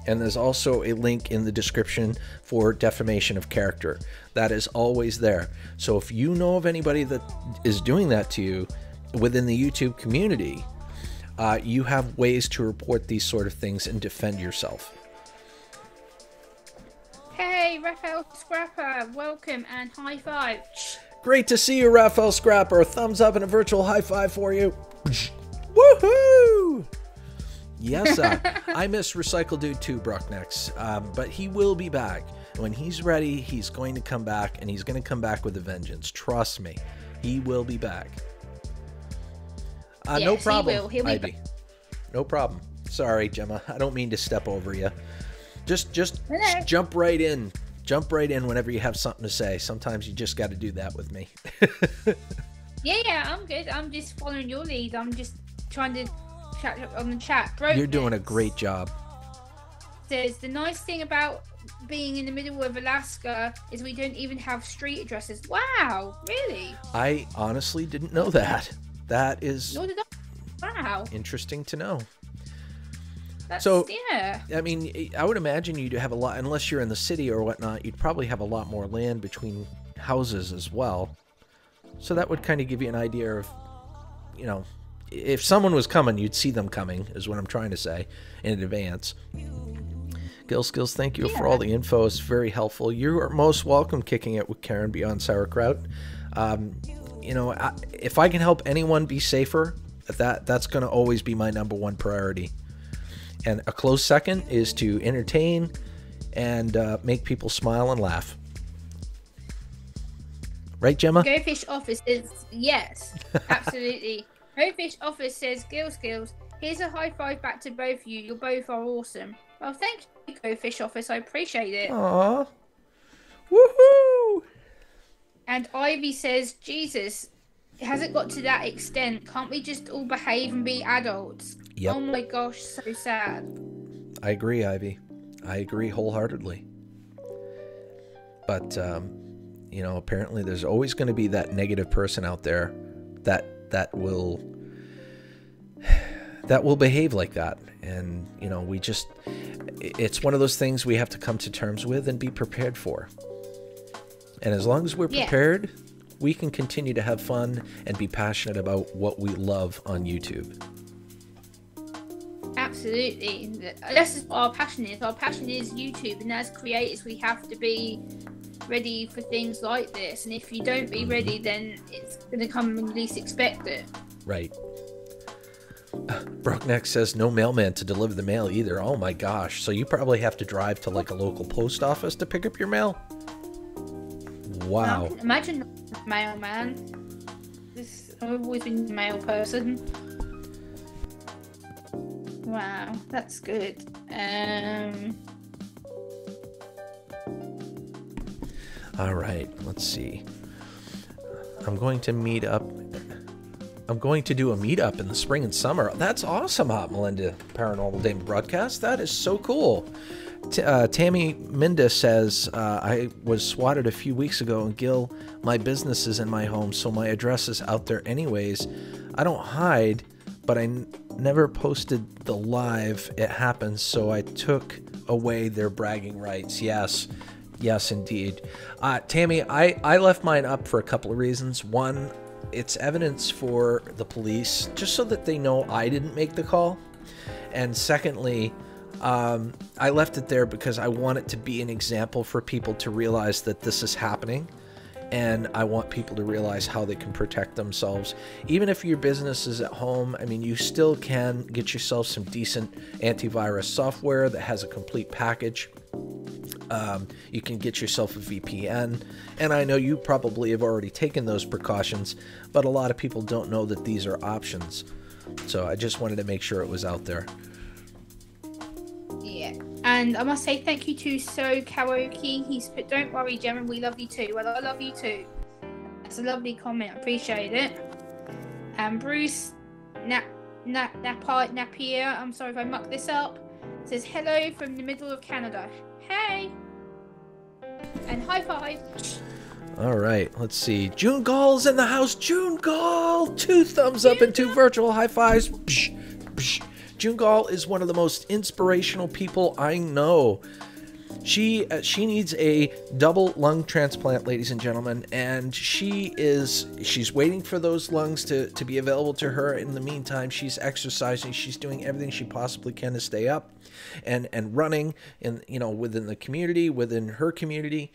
[SPEAKER 3] And there's also a link in the description for defamation of character. That is always there. So if you know of anybody that is doing that to you within the YouTube community, you have ways to report these sort of things and defend yourself.
[SPEAKER 2] Hey, Raphael Scrapper, welcome and high five.
[SPEAKER 3] Great to see you, Raphael Scrapper. Thumbs up and a virtual high five for you. Woohoo! Yes, I miss Recycle Dude too, Brucknex, but he will be back. When he's ready, he's going to come back, and he's going to come back with a vengeance. Trust me, he will be back.
[SPEAKER 2] Yes,
[SPEAKER 3] no problem,
[SPEAKER 2] He'll be
[SPEAKER 3] Ivy. No problem. Sorry, Gemma. I don't mean to step over you. Just jump right in. Jump right in whenever you have something to say. Sometimes you just got to do that with me.
[SPEAKER 2] Yeah, I'm good. I'm just following your lead. I'm just trying to chat on the chat. Bro,
[SPEAKER 3] you're doing a great job.
[SPEAKER 2] Says the nice thing about being in the middle of Alaska is we don't even have street addresses. Wow, really?
[SPEAKER 3] I honestly didn't know that. That is
[SPEAKER 2] wow.
[SPEAKER 3] Interesting to know.
[SPEAKER 2] So, yeah.
[SPEAKER 3] I mean, I would imagine you'd have a lot, unless you're in the city or whatnot, you'd probably have a lot more land between houses as well. So that would kind of give you an idea of, you know, if someone was coming, you'd see them coming, is what I'm trying to say, in advance. Gil Skillz, thank you for all the info. It's very helpful. You are most welcome kicking it with Karen Beyond Sauerkraut. You know, if I can help anyone be safer, that's going to always be my #1 priority. And a close second is to entertain and make people smile and laugh. Right, Gemma?
[SPEAKER 2] Go Fish Office is yes, absolutely. Go Fish Office says, Gil Skillz, here's a high five back to both of you. You both are awesome. Well, thank you, Go Fish Office. I appreciate it.
[SPEAKER 3] Aww. Woohoo!
[SPEAKER 2] And Ivy says, Jesus, has it got to that extent? Can't we just all behave and be adults? Yep. Oh my gosh, so sad.
[SPEAKER 3] I agree, Ivy. I agree wholeheartedly. But, you know, apparently there's always going to be that negative person out there that will behave like that. And, you know, it's one of those things we have to come to terms with and be prepared for. And as long as we're prepared, we can continue to have fun and be passionate about what we love on YouTube.
[SPEAKER 2] Absolutely. This is what our passion is. Our passion is YouTube, and as creators we have to be ready for things like this, and if you don't be ready, then it's going to come when you least expect it. Right.
[SPEAKER 3] Brockneck says no mailman to deliver the mail either. Oh my gosh. So you probably have to drive to like a local post office to pick up your mail? Wow.
[SPEAKER 2] Imagine mailman. I've always been a mail person. Wow, that's good.
[SPEAKER 3] All right, let's see. I'm going to do a meetup in the spring and summer. That's awesome, Hot Melinda Paranormal Damon Broadcast. That is so cool. Tammy Minda says, I was swatted a few weeks ago, and Gil, my business is in my home, so my address is out there anyways. I don't hide, but I never posted the live. It happens, so I took away their bragging rights. Yes, indeed. Tammy, I left mine up for a couple of reasons. One, it's evidence for the police, just so that they know I didn't make the call. And secondly, I left it there because I want it to be an example for people to realize that this is happening. and I want people to realize how they can protect themselves. Even if your business is at home, I mean, you still can get yourself some decent antivirus software that has a complete package. You can get yourself a VPN, and I know you probably have already taken those precautions, but a lot of people don't know that these are options. So I just wanted to make sure it was out there.
[SPEAKER 2] Yeah, and I must say thank you to So Karaoke. He's put, "Don't worry, Gemma, we love you too." Well, I love you too. That's a lovely comment. I appreciate it. And Bruce Napier, I'm sorry if I mucked this up, says hello from the middle of Canada. Hey, and high five.
[SPEAKER 3] All right, let's see. June Gall's in the house. June Gall, 2 thumbs up and 2 virtual high fives. Psh, psh. June Gall is one of the most inspirational people I know. She needs a double lung transplant, ladies and gentlemen, and she's waiting for those lungs to be available to her. In the meantime, she's exercising. She's doing everything she possibly can to stay up and running within the community, within her community.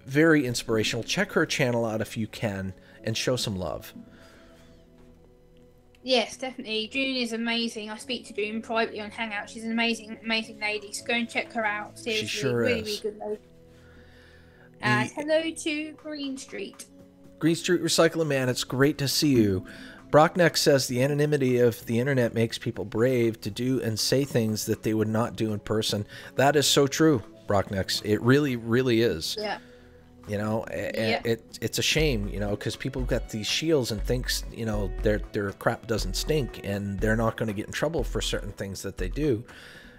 [SPEAKER 3] Very inspirational. Check her channel out if you can and show some love.
[SPEAKER 2] Yes, definitely. June is amazing. I speak to June privately on Hangout. She's an amazing, amazing lady. So go and check her out. Seriously,
[SPEAKER 3] she sure
[SPEAKER 2] really,
[SPEAKER 3] is.
[SPEAKER 2] really good lady. And hello to Green Street.
[SPEAKER 3] Green Street Recycling Man, it's great to see you. Brockneck says the anonymity of the internet makes people brave to do and say things that they would not do in person. That is so true, Brockneck. It really, really is.
[SPEAKER 2] Yeah.
[SPEAKER 3] It's a shame, because people got these shields and thinks, their crap doesn't stink and they're not going to get in trouble for certain things that they do.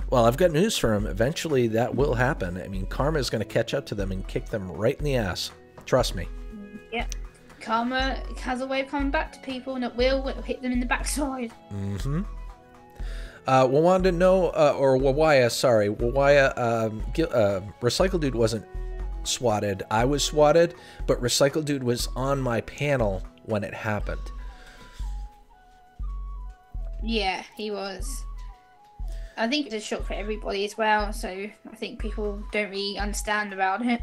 [SPEAKER 3] Well, I've got news for them. Eventually that will happen. I mean, karma is going to catch up to them and kick them right in the ass. Trust me.
[SPEAKER 2] Yeah. Karma has a way of coming back to people, and it will hit them in the backside.
[SPEAKER 3] Mm-hmm. Recycle Dude wasn't swatted. I was swatted, but Recycle Dude was on my panel when it happened.
[SPEAKER 2] Yeah, he was. I think it's a shock for everybody as well, so I think people don't really understand about it.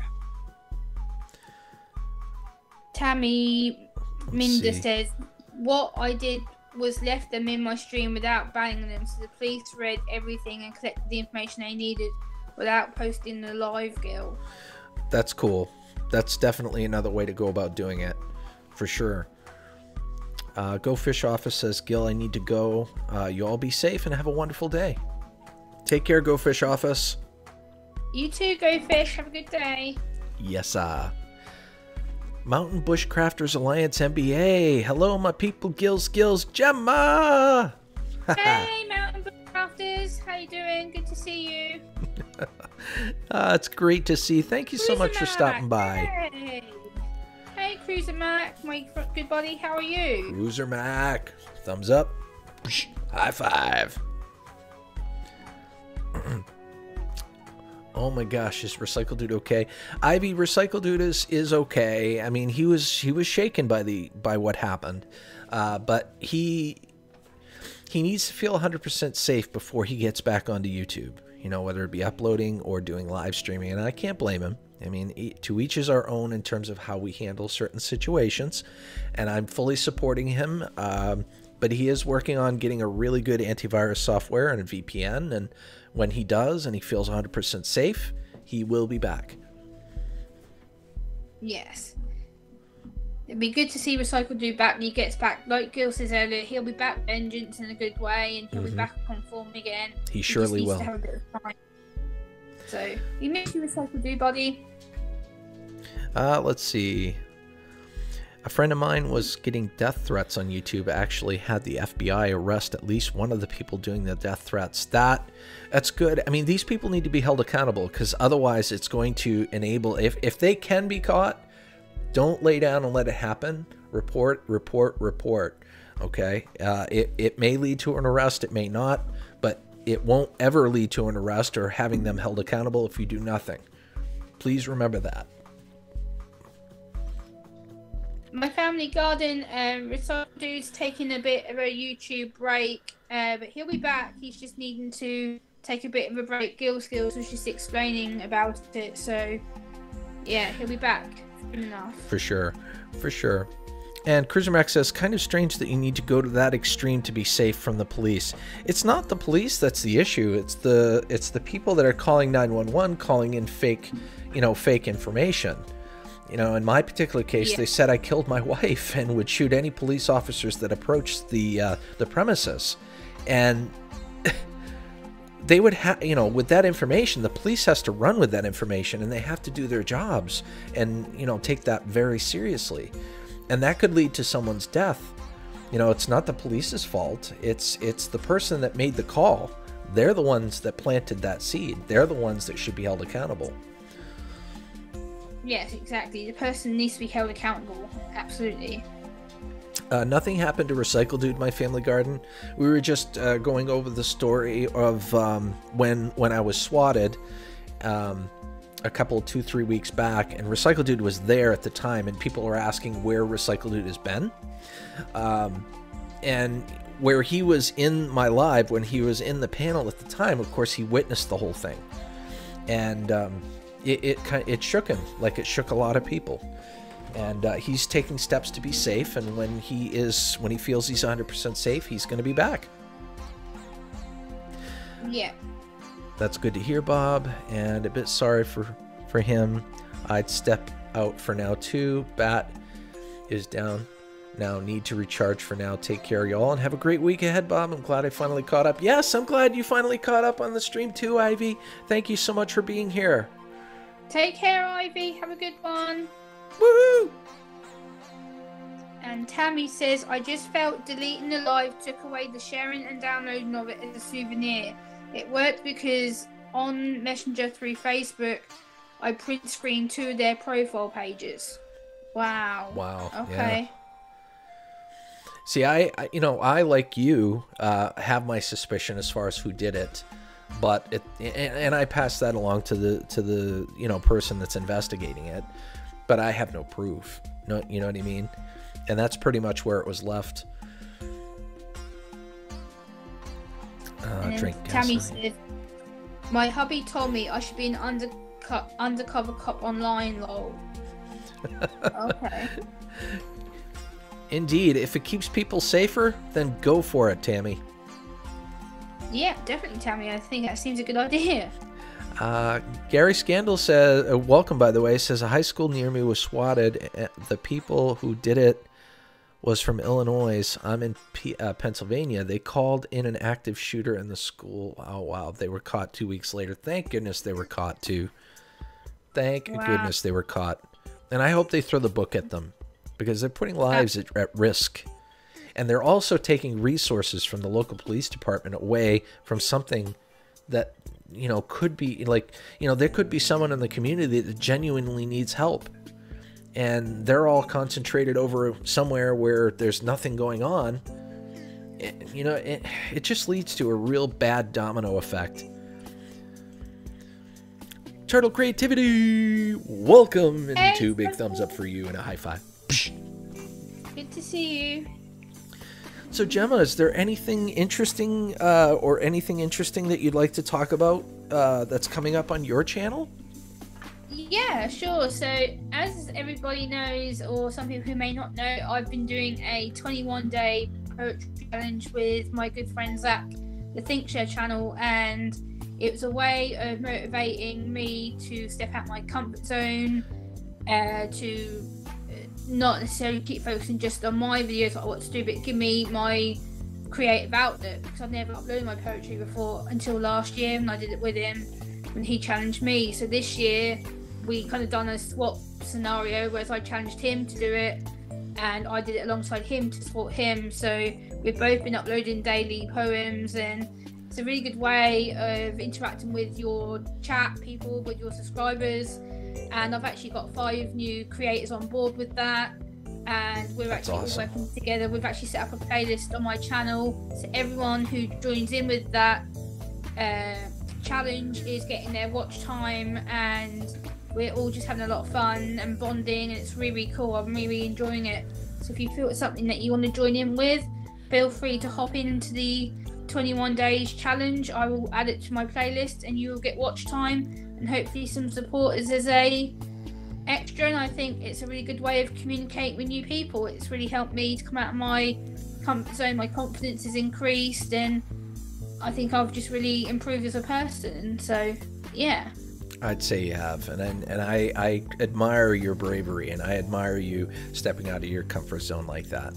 [SPEAKER 2] Tammy Minder says, "What I did was left them in my stream without banning them, so the police read everything and collected the information they needed without posting the live, Gil."
[SPEAKER 3] That's cool. That's definitely another way to go about doing it, for sure. Go Fish Office says, "Gil, I need to go. You all be safe and have a wonderful day." Take care, Go Fish Office.
[SPEAKER 2] You too, Go Fish. Have a good day.
[SPEAKER 3] Yes, sir. Mountain Bushcrafters Alliance MBA. Hello, my people. Gil Skillz, Gemma.
[SPEAKER 2] Hey, Mountain Bushcrafters. How you doing? Good to see you.
[SPEAKER 3] It's great to see. Thank you so much for stopping by.
[SPEAKER 2] Hey, Cruiser Mac, my good buddy. How are you?
[SPEAKER 3] Cruiser Mac. Thumbs up. High five. Oh my gosh, is Recycle Dude okay? Ivy, Recycle Dude is okay. I mean, he was shaken by what happened, but he needs to feel 100% safe before he gets back onto YouTube. Whether it be uploading or doing live streaming, and I can't blame him. I mean, to each is our own in terms of how we handle certain situations, and I'm fully supporting him. But he is working on getting a really good antivirus software and a VPN, and when he does and he feels 100% safe, he will be back.
[SPEAKER 2] Yes. It'd be good to see Recycle Dude back when he gets back. Like Gil says earlier, he'll be back with vengeance in a good way, and he'll be back on form again.
[SPEAKER 3] He surely will.
[SPEAKER 2] To have a bit of time. So, we miss you, Recycle Dude, buddy.
[SPEAKER 3] Let's see. A friend of mine was getting death threats on YouTube. Actually had the FBI arrest at least one of the people doing the death threats. That's good. I mean, these people need to be held accountable, because otherwise it's going to enable, if they can be caught, don't lay down and let it happen. Report. Okay? It may lead to an arrest, it may not, but it won't ever lead to an arrest or having them held accountable if you do nothing. Please remember that.
[SPEAKER 2] My family garden, Recycle Dude's taking a bit of a YouTube break, but he'll be back. He's just needing to take a bit of a break. Gil Skillz was just explaining about it, so yeah, he'll be back Good enough.
[SPEAKER 3] For sure. And Cruiser Max says, kind of strange that you need to go to that extreme to be safe from the police. It's not the police that's the issue. It's the people that are calling 911, calling in fake information. In my particular case, They said I killed my wife and would shoot any police officers that approached the premises. And they would have, with that information, the police has to run with that information, and they have to do their jobs and, take that very seriously. And that could lead to someone's death. It's not the police's fault. It's the person that made the call. They're the ones that planted that seed. They're the ones that should be held accountable.
[SPEAKER 2] Yes, exactly. The person needs to be held accountable. Absolutely.
[SPEAKER 3] Nothing happened to Recycle Dude, my family garden. We were just going over the story of when I was swatted a couple, 2-3 weeks back, and Recycle Dude was there at the time, and people were asking where Recycle Dude has been. And where he was in my live, when he was in the panel at the time, of course, he witnessed the whole thing. And it shook him, like it shook a lot of people. And he's taking steps to be safe, and when he feels he's 100% safe, he's going to be back.
[SPEAKER 2] Yeah.
[SPEAKER 3] That's good to hear, Bob, and a bit sorry for him. I'd step out for now too. Bat is down now. Need to recharge for now. Take care, y'all, and have a great week ahead, Bob. I'm glad I finally caught up. Yes, I'm glad you finally caught up on the stream too, Ivy. Thank you so much for being here.
[SPEAKER 2] Take care, Ivy. Have a good one.
[SPEAKER 3] Woohoo!
[SPEAKER 2] And Tammy says, I just felt deleting the live took away the sharing and downloading of it as a souvenir. It worked because on Messenger through Facebook, I print screen 2 of their profile pages. Wow. Okay.
[SPEAKER 3] Yeah. See, I like you, have my suspicion as far as who did it, but and I pass that along to the person that's investigating it, but I have no proof. No, you know what I mean? And that's pretty much where it was left. Drink
[SPEAKER 2] Tammy said, my hubby told me I should be an undercover cop online, lol. Okay.
[SPEAKER 3] Indeed, if it keeps people safer, then go for it, Tammy.
[SPEAKER 2] Yeah, definitely, Tammy. I think that seems a good idea.
[SPEAKER 3] Gary Scandal says, welcome, by the way, says a high school near me was swatted. The people who did it was from Illinois. I'm in Pennsylvania. They called in an active shooter in the school. Oh, wow. They were caught 2 weeks later. Thank goodness they were caught, too. Thank goodness they were caught. And I hope they throw the book at them, because they're putting lives at risk. And they're also taking resources from the local police department away from something that, could be like, there could be someone in the community that genuinely needs help. And they're all concentrated over somewhere where there's nothing going on. It just leads to a real bad domino effect. Turtle Creativity, welcome, and 2 big thumbs up for you and a high five.
[SPEAKER 2] Good to see you.
[SPEAKER 3] So Gemma, is there anything interesting that you'd like to talk about that's coming up on your channel?
[SPEAKER 2] Yeah, sure. So as everybody knows, or some people who may not know, I've been doing a 21-day poetry challenge with my good friend Zach, the ThinkShare channel, and it was a way of motivating me to step out my comfort zone, to not necessarily keep focusing just on my videos, like what to do, but give me my creative outlet, because I've never uploaded my poetry before until last year, and I did it with him when he challenged me. So this year we kind of done a swap scenario, whereas I challenged him to do it and I did it alongside him to support him. So we've both been uploading daily poems, and it's a really good way of interacting with your chat people, with your subscribers. And I've actually got 5 new creators on board with that, and we're actually all working together. We've actually set up a playlist on my channel, so everyone who joins in with that challenge is getting their watch time, and we're all just having a lot of fun and bonding, and it's really cool. I'm really enjoying it. So if you feel it's something that you want to join in with, feel free to hop into the 21 days challenge. I will add it to my playlist and you will get watch time and hopefully some support as a extra, and I think it's a really good way of communicating with new people. It's really helped me to come out of my comfort zone. My confidence has increased, and I think I've just really improved as a person. So yeah,
[SPEAKER 3] I'd say you have, and I admire your bravery, and I admire you stepping out of your comfort zone like that.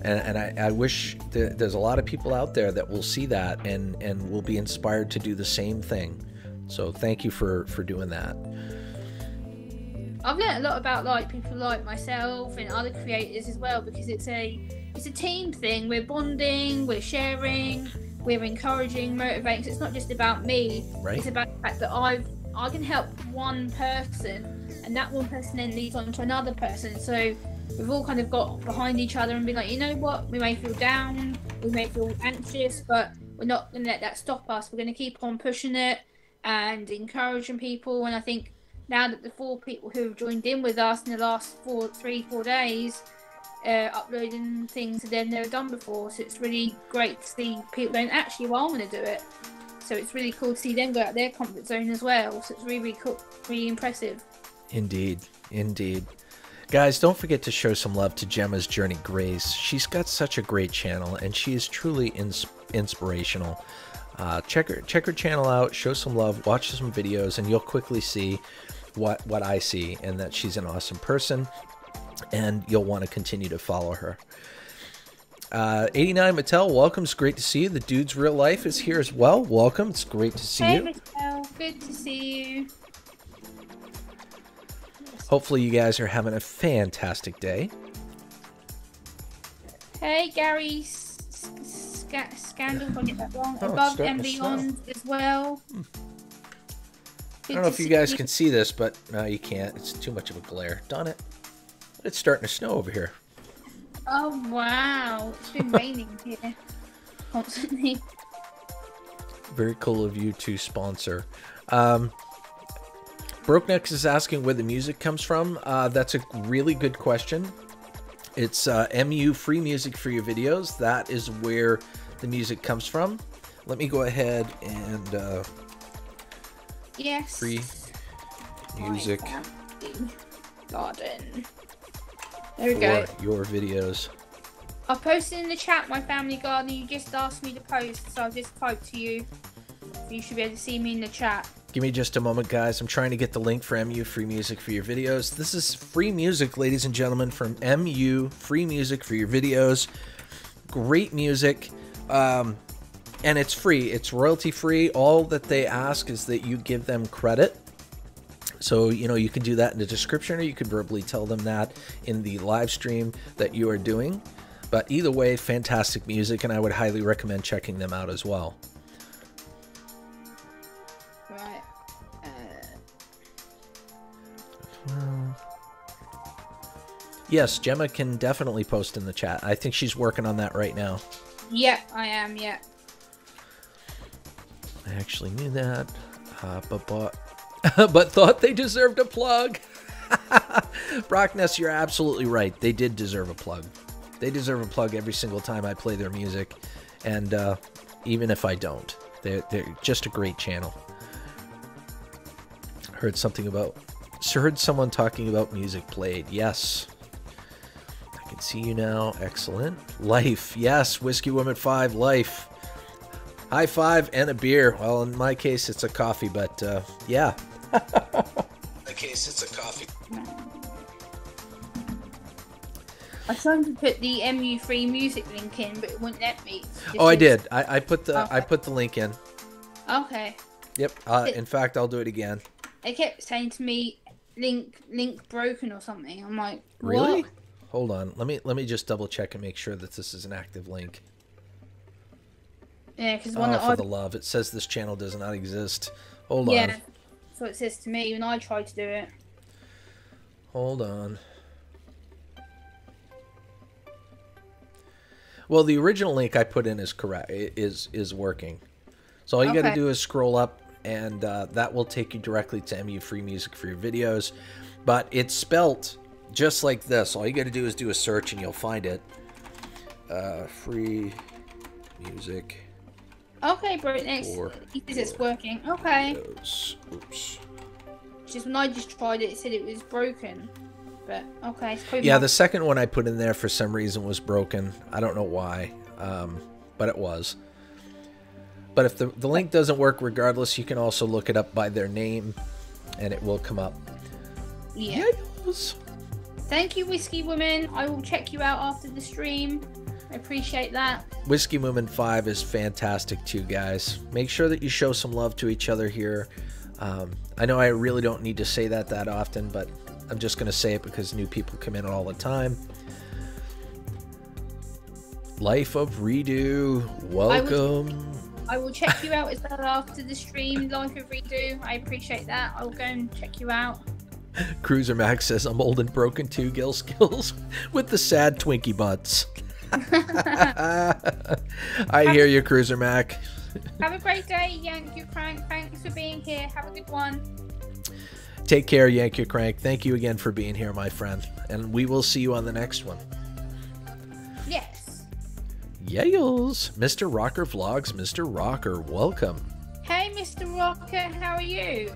[SPEAKER 3] And I wish there's a lot of people out there that will see that and will be inspired to do the same thing. So thank you for doing that.
[SPEAKER 2] I've learned a lot about like people like myself and other creators as well, because it's a team thing. We're bonding, we're sharing, we're encouraging, motivating. So it's not just about me.
[SPEAKER 3] Right.
[SPEAKER 2] It's about the fact that I can help one person, and that one person then leads on to another person. So we've all kind of got behind each other and been like, you know what, we may feel down, we may feel anxious, but we're not going to let that stop us. We're going to keep on pushing it and encouraging people. And I think now that the 4 people who have joined in with us in the last 4 days, uploading things that they've never done before, so it's really great to see people going, actually, well, I want to do it. So it's really cool to see them go out their comfort zone as well. So it's really, really cool, really impressive.
[SPEAKER 3] Indeed. Guys, don't forget to show some love to Gemma's Journey Grace. She's got such a great channel, and she is truly inspirational. Check her channel out, show some love, watch some videos, and you'll quickly see what I see, and that she's an awesome person, and you'll want to continue to follow her. 89 Mattel, welcome. It's great to see you. The Dude's Real Life is here as well. Welcome. It's great to see you.
[SPEAKER 2] Hey, Mattel. Good to see you.
[SPEAKER 3] Hopefully you guys are having a fantastic day.
[SPEAKER 2] Hey, Gary Scandal, if I get that wrong.
[SPEAKER 3] Oh,
[SPEAKER 2] Above and Beyond as well.
[SPEAKER 3] I don't know if you guys can see this, but no, you can't. It's too much of a glare. Darn it. It's starting to snow over here.
[SPEAKER 2] Oh, wow. It's been raining here constantly.
[SPEAKER 3] Very cool of you to sponsor. Brokenex is asking where the music comes from. That's a really good question. It's MU free music for your videos. That is where the music comes from. Let me go ahead and
[SPEAKER 2] Yes.
[SPEAKER 3] free music
[SPEAKER 2] garden. There we go.
[SPEAKER 3] for your videos.
[SPEAKER 2] I posted in the chat my family garden. You just asked me to post, so I'll just type to you. You should be able to see me in the chat.
[SPEAKER 3] Give me just a moment, guys. I'm trying to get the link for MU free music for your videos. This is free music, ladies and gentlemen, from MU free music for your videos. Great music. And it's free. It's royalty free. All that they ask is that you give them credit. So, you know, you can do that in the description, or you could verbally tell them that in the live stream that you are doing. But either way, fantastic music, and I would highly recommend checking them out as well.
[SPEAKER 2] Right.
[SPEAKER 3] Yes, Gemma can definitely post in the chat. I think she's working on that right now.
[SPEAKER 2] Yeah, I am, yeah.
[SPEAKER 3] I actually knew that, but thought they deserved a plug. Brockness, you're absolutely right. They did deserve a plug. They deserve a plug every single time I play their music, and even if I don't, they're just a great channel. Heard someone talking about music played. Yes, I can see you now. Excellent. Life, yes. Whiskey Woman 5, life. High five and a beer. Well, in my case, it's a coffee, but yeah. In my case, it's a coffee.
[SPEAKER 2] I tried to put the MU free music link in, but it wouldn't let me.
[SPEAKER 3] Oh, I did. I put the link in.
[SPEAKER 2] Okay.
[SPEAKER 3] Yep. In fact, I'll do it again.
[SPEAKER 2] It kept saying to me, link broken or something. I'm like, what?
[SPEAKER 3] Really? Hold on. Let me just double check and make sure that this is an active link.
[SPEAKER 2] Yeah, because
[SPEAKER 3] for the love, it says this channel does not exist. Hold on.
[SPEAKER 2] Yeah, that's what it says to me when I tried to do it.
[SPEAKER 3] Hold on. Well, the original link I put in is correct. Is working. So all you got to do is scroll up, and that will take you directly to MU free music for your videos. But it's spelt just like this. All you got to do is do a search, and you'll find it. Free music.
[SPEAKER 2] Okay, bro. Next, it's working. Okay.
[SPEAKER 3] Oops.
[SPEAKER 2] just when I just tried it, it said it was broken. But okay, it's probably
[SPEAKER 3] Yeah, the second one I put in there for some reason was broken. I don't know why, but it was. But if the link doesn't work regardless, you can also look it up by their name, and it will come up.
[SPEAKER 2] Yeah.
[SPEAKER 3] Yes.
[SPEAKER 2] Thank you, Whiskey Woman. I will check you out after the stream. I appreciate that.
[SPEAKER 3] Whiskey Woman 5 is fantastic too, guys. Make sure that you show some love to each other here. I know I really don't need to say that often, but I'm just going to say it because new people come in all the time. Life of Redo, welcome.
[SPEAKER 2] I will check you out as well after the stream. Life of Redo, I appreciate that. I will go and check you out.
[SPEAKER 3] Cruiser Max says, I'm old and broken too, Gil Skillz, with the sad Twinkie butts. I hear you, Cruiser Mac.
[SPEAKER 2] Have a great day, Yank Your Crank. Thanks for being here. Have a good one.
[SPEAKER 3] Take care, Yank Your Crank. Thank you again for being here, my friend. And we will see you on the next one.
[SPEAKER 2] Yes.
[SPEAKER 3] Yayles. Mr. Rocker Vlogs, Mr. Rocker, welcome.
[SPEAKER 2] Hey, Mr. Rocker, how are you?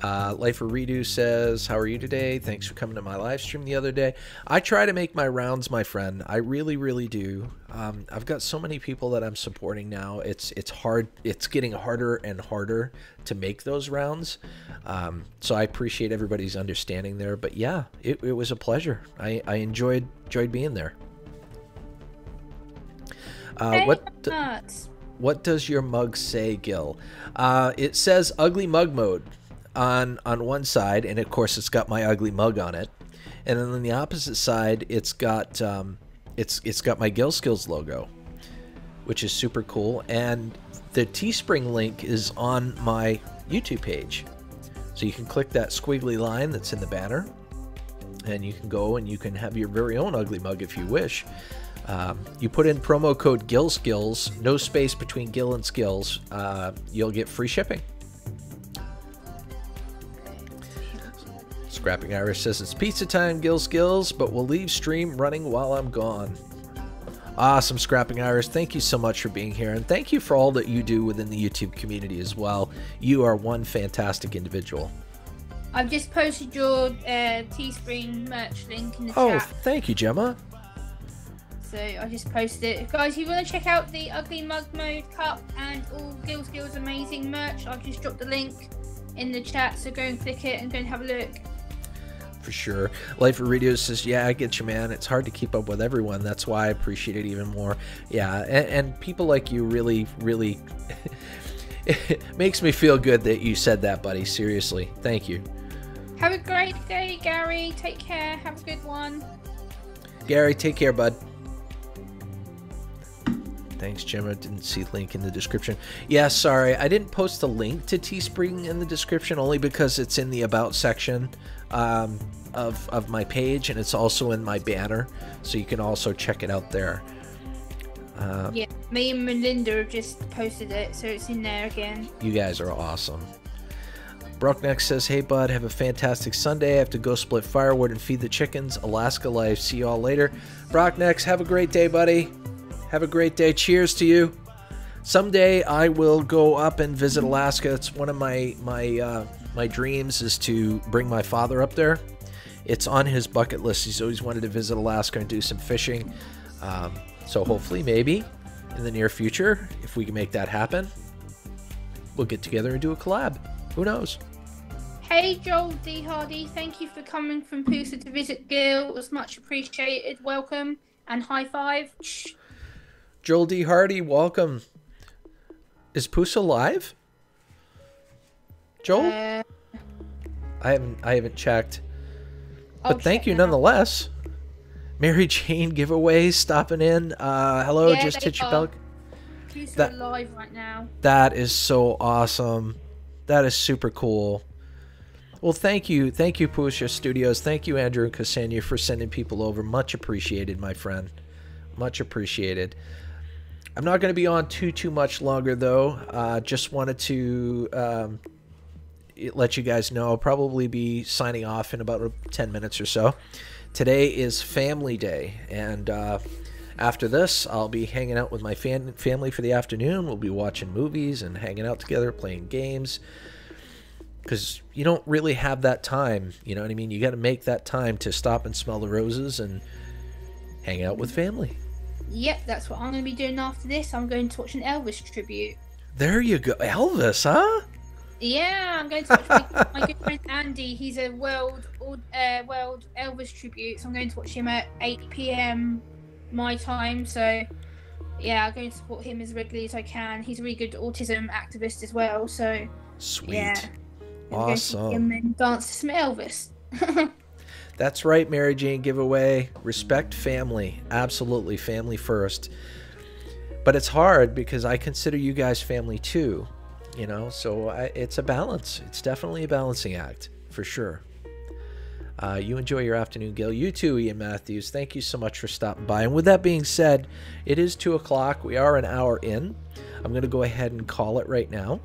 [SPEAKER 3] Life of Redo says, how are you today? Thanks for coming to my live stream the other day. I try to make my rounds, my friend. I really, really do. I've got so many people that I'm supporting now. It's hard. It's getting harder and harder to make those rounds. So I appreciate everybody's understanding there. But yeah, it was a pleasure. I enjoyed being there. What does your mug say, Gil? It says ugly mug mode on one side, and of course it's got my ugly mug on it, and then on the opposite side it's got it's got my Gil Skillz logo, which is super cool. And the Teespring link is on my YouTube page, so you can click that squiggly line that's in the banner, and you can go and you can have your very own ugly mug if you wish. You put in promo code Gil Skillz, no space between Gil and Skills, you'll get free shipping. Scrapping Irish says it's pizza time, Gil Skillz, but we'll leave stream running while I'm gone. Awesome, Scrapping Irish. Thank you so much for being here, and thank you for all that you do within the YouTube community as well. You are one fantastic individual.
[SPEAKER 2] I've just posted your Teespring merch link in the chat.
[SPEAKER 3] Oh, thank you, Gemma.
[SPEAKER 2] So I just posted it. Guys, if you want to check out the Ugly Mug Mode Cup and all Gil Skillz amazing merch, I've just dropped the link in the chat, so go and click it and go and have a look.
[SPEAKER 3] For sure. Life of Radio says, yeah, I get you, man. It's hard to keep up with everyone. That's why I appreciate it even more. Yeah, and people like you really, really it makes me feel good that you said that, buddy. Seriously. Thank you.
[SPEAKER 2] Have a great day, Gary. Take care. Have a good one.
[SPEAKER 3] Gary, take care, bud. Thanks, Gemma. Didn't see link in the description. Yeah, sorry. I didn't post a link to Teespring in the description only because it's in the About section of my page, and it's also in my banner, so you can also check it out there.
[SPEAKER 2] Yeah, me and Melinda have just posted it, so it's in there again.
[SPEAKER 3] You guys are awesome. Brockneck says, hey, bud, have a fantastic Sunday. I have to go split firewood and feed the chickens. Alaska life. See you all later. Brocknecks, have a great day, buddy. Have a great day. Cheers to you. Someday I will go up and visit Alaska. It's one of my dreams is to bring my father up there. It's on his bucket list. He's always wanted to visit Alaska and do some fishing. So hopefully, maybe in the near future, if we can make that happen, we'll get together and do a collab. Who knows?
[SPEAKER 2] Hey, Joel D. Hardy. Thank you for coming from Pusa to visit Gil. It was much appreciated. Welcome and high five.
[SPEAKER 3] Joel D. Hardy, welcome. Is Pusa live? Joel? I haven't checked. But thank you nonetheless. Mary Jane giveaways stopping in. Hello,
[SPEAKER 2] yeah,
[SPEAKER 3] just hit your bell.
[SPEAKER 2] Pusa live right now.
[SPEAKER 3] That is so awesome. That is super cool. Well, thank you, Pusa Studios. Thank you, Andrew and Ksenia, for sending people over. Much appreciated, my friend. Much appreciated. I'm not going to be on too much longer, though. Just wanted to let you guys know I'll probably be signing off in about 10 minutes or so. Today is Family Day, and after this, I'll be hanging out with my family for the afternoon. We'll be watching movies and hanging out together, playing games. because you don't really have that time. You know what I mean? You got to make that time to stop and smell the roses and hang out with family.
[SPEAKER 2] Yep, that's what I'm going to be doing after this. I'm going to watch an Elvis tribute.
[SPEAKER 3] There you go. Elvis, huh?
[SPEAKER 2] Yeah, I'm going to watch my good friend Andy. He's a world Elvis tribute, so I'm going to watch him at 8 p.m. my time. So, yeah, I'm going to support him as regularly as I can. He's a really good autism activist as well. So,
[SPEAKER 3] sweet,
[SPEAKER 2] yeah,
[SPEAKER 3] awesome.
[SPEAKER 2] I'm going to see him and dance to some Elvis.
[SPEAKER 3] That's right, Mary Jane giveaway. Respect family. Absolutely, family first. But it's hard because I consider you guys family too, you know, so it's a balance. It's definitely a balancing act, for sure. You enjoy your afternoon, Gil. You too, Ian Matthews. Thank you so much for stopping by. And with that being said, it is 2 o'clock. We are an hour in. I'm going to go ahead and call it right now.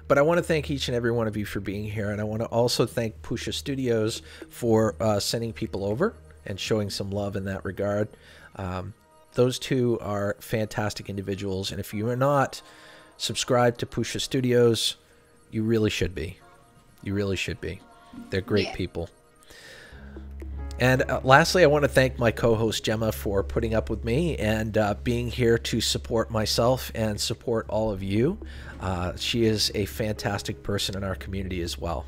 [SPEAKER 3] But I want to thank each and every one of you for being here. And I want to also thank Pusha Studios for sending people over and showing some love in that regard. Those two are fantastic individuals. And if you are not subscribed to Pusha Studios, you really should be. You really should be. They're great people. And lastly, I want to thank my co-host Gemma for putting up with me and being here to support myself and support all of you. She is a fantastic person in our community as well.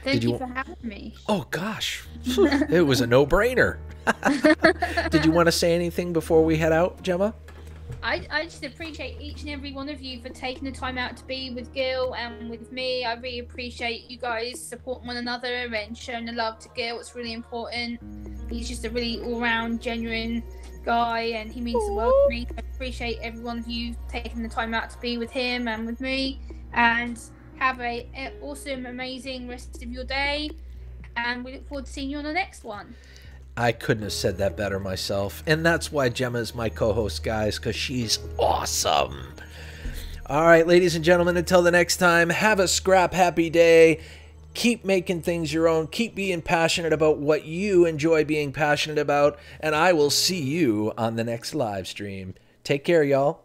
[SPEAKER 2] Thank you for having me.
[SPEAKER 3] Oh, gosh. It was a no-brainer. Did you want to say anything before we head out, Gemma?
[SPEAKER 2] I just appreciate each and every one of you for taking the time out to be with Gil and with me. I really appreciate you guys supporting one another and showing the love to Gil. It's really important. He's just a really all-round, genuine guy, and he means the world to me. I appreciate every one of you taking the time out to be with him and with me. And have an awesome, amazing rest of your day. And we look forward to seeing you on the next one.
[SPEAKER 3] I couldn't have said that better myself. And that's why Gemma is my co-host, guys, because she's awesome. All right, ladies and gentlemen, until the next time, have a scrap happy day. Keep making things your own. Keep being passionate about what you enjoy being passionate about. And I will see you on the next live stream. Take care, y'all.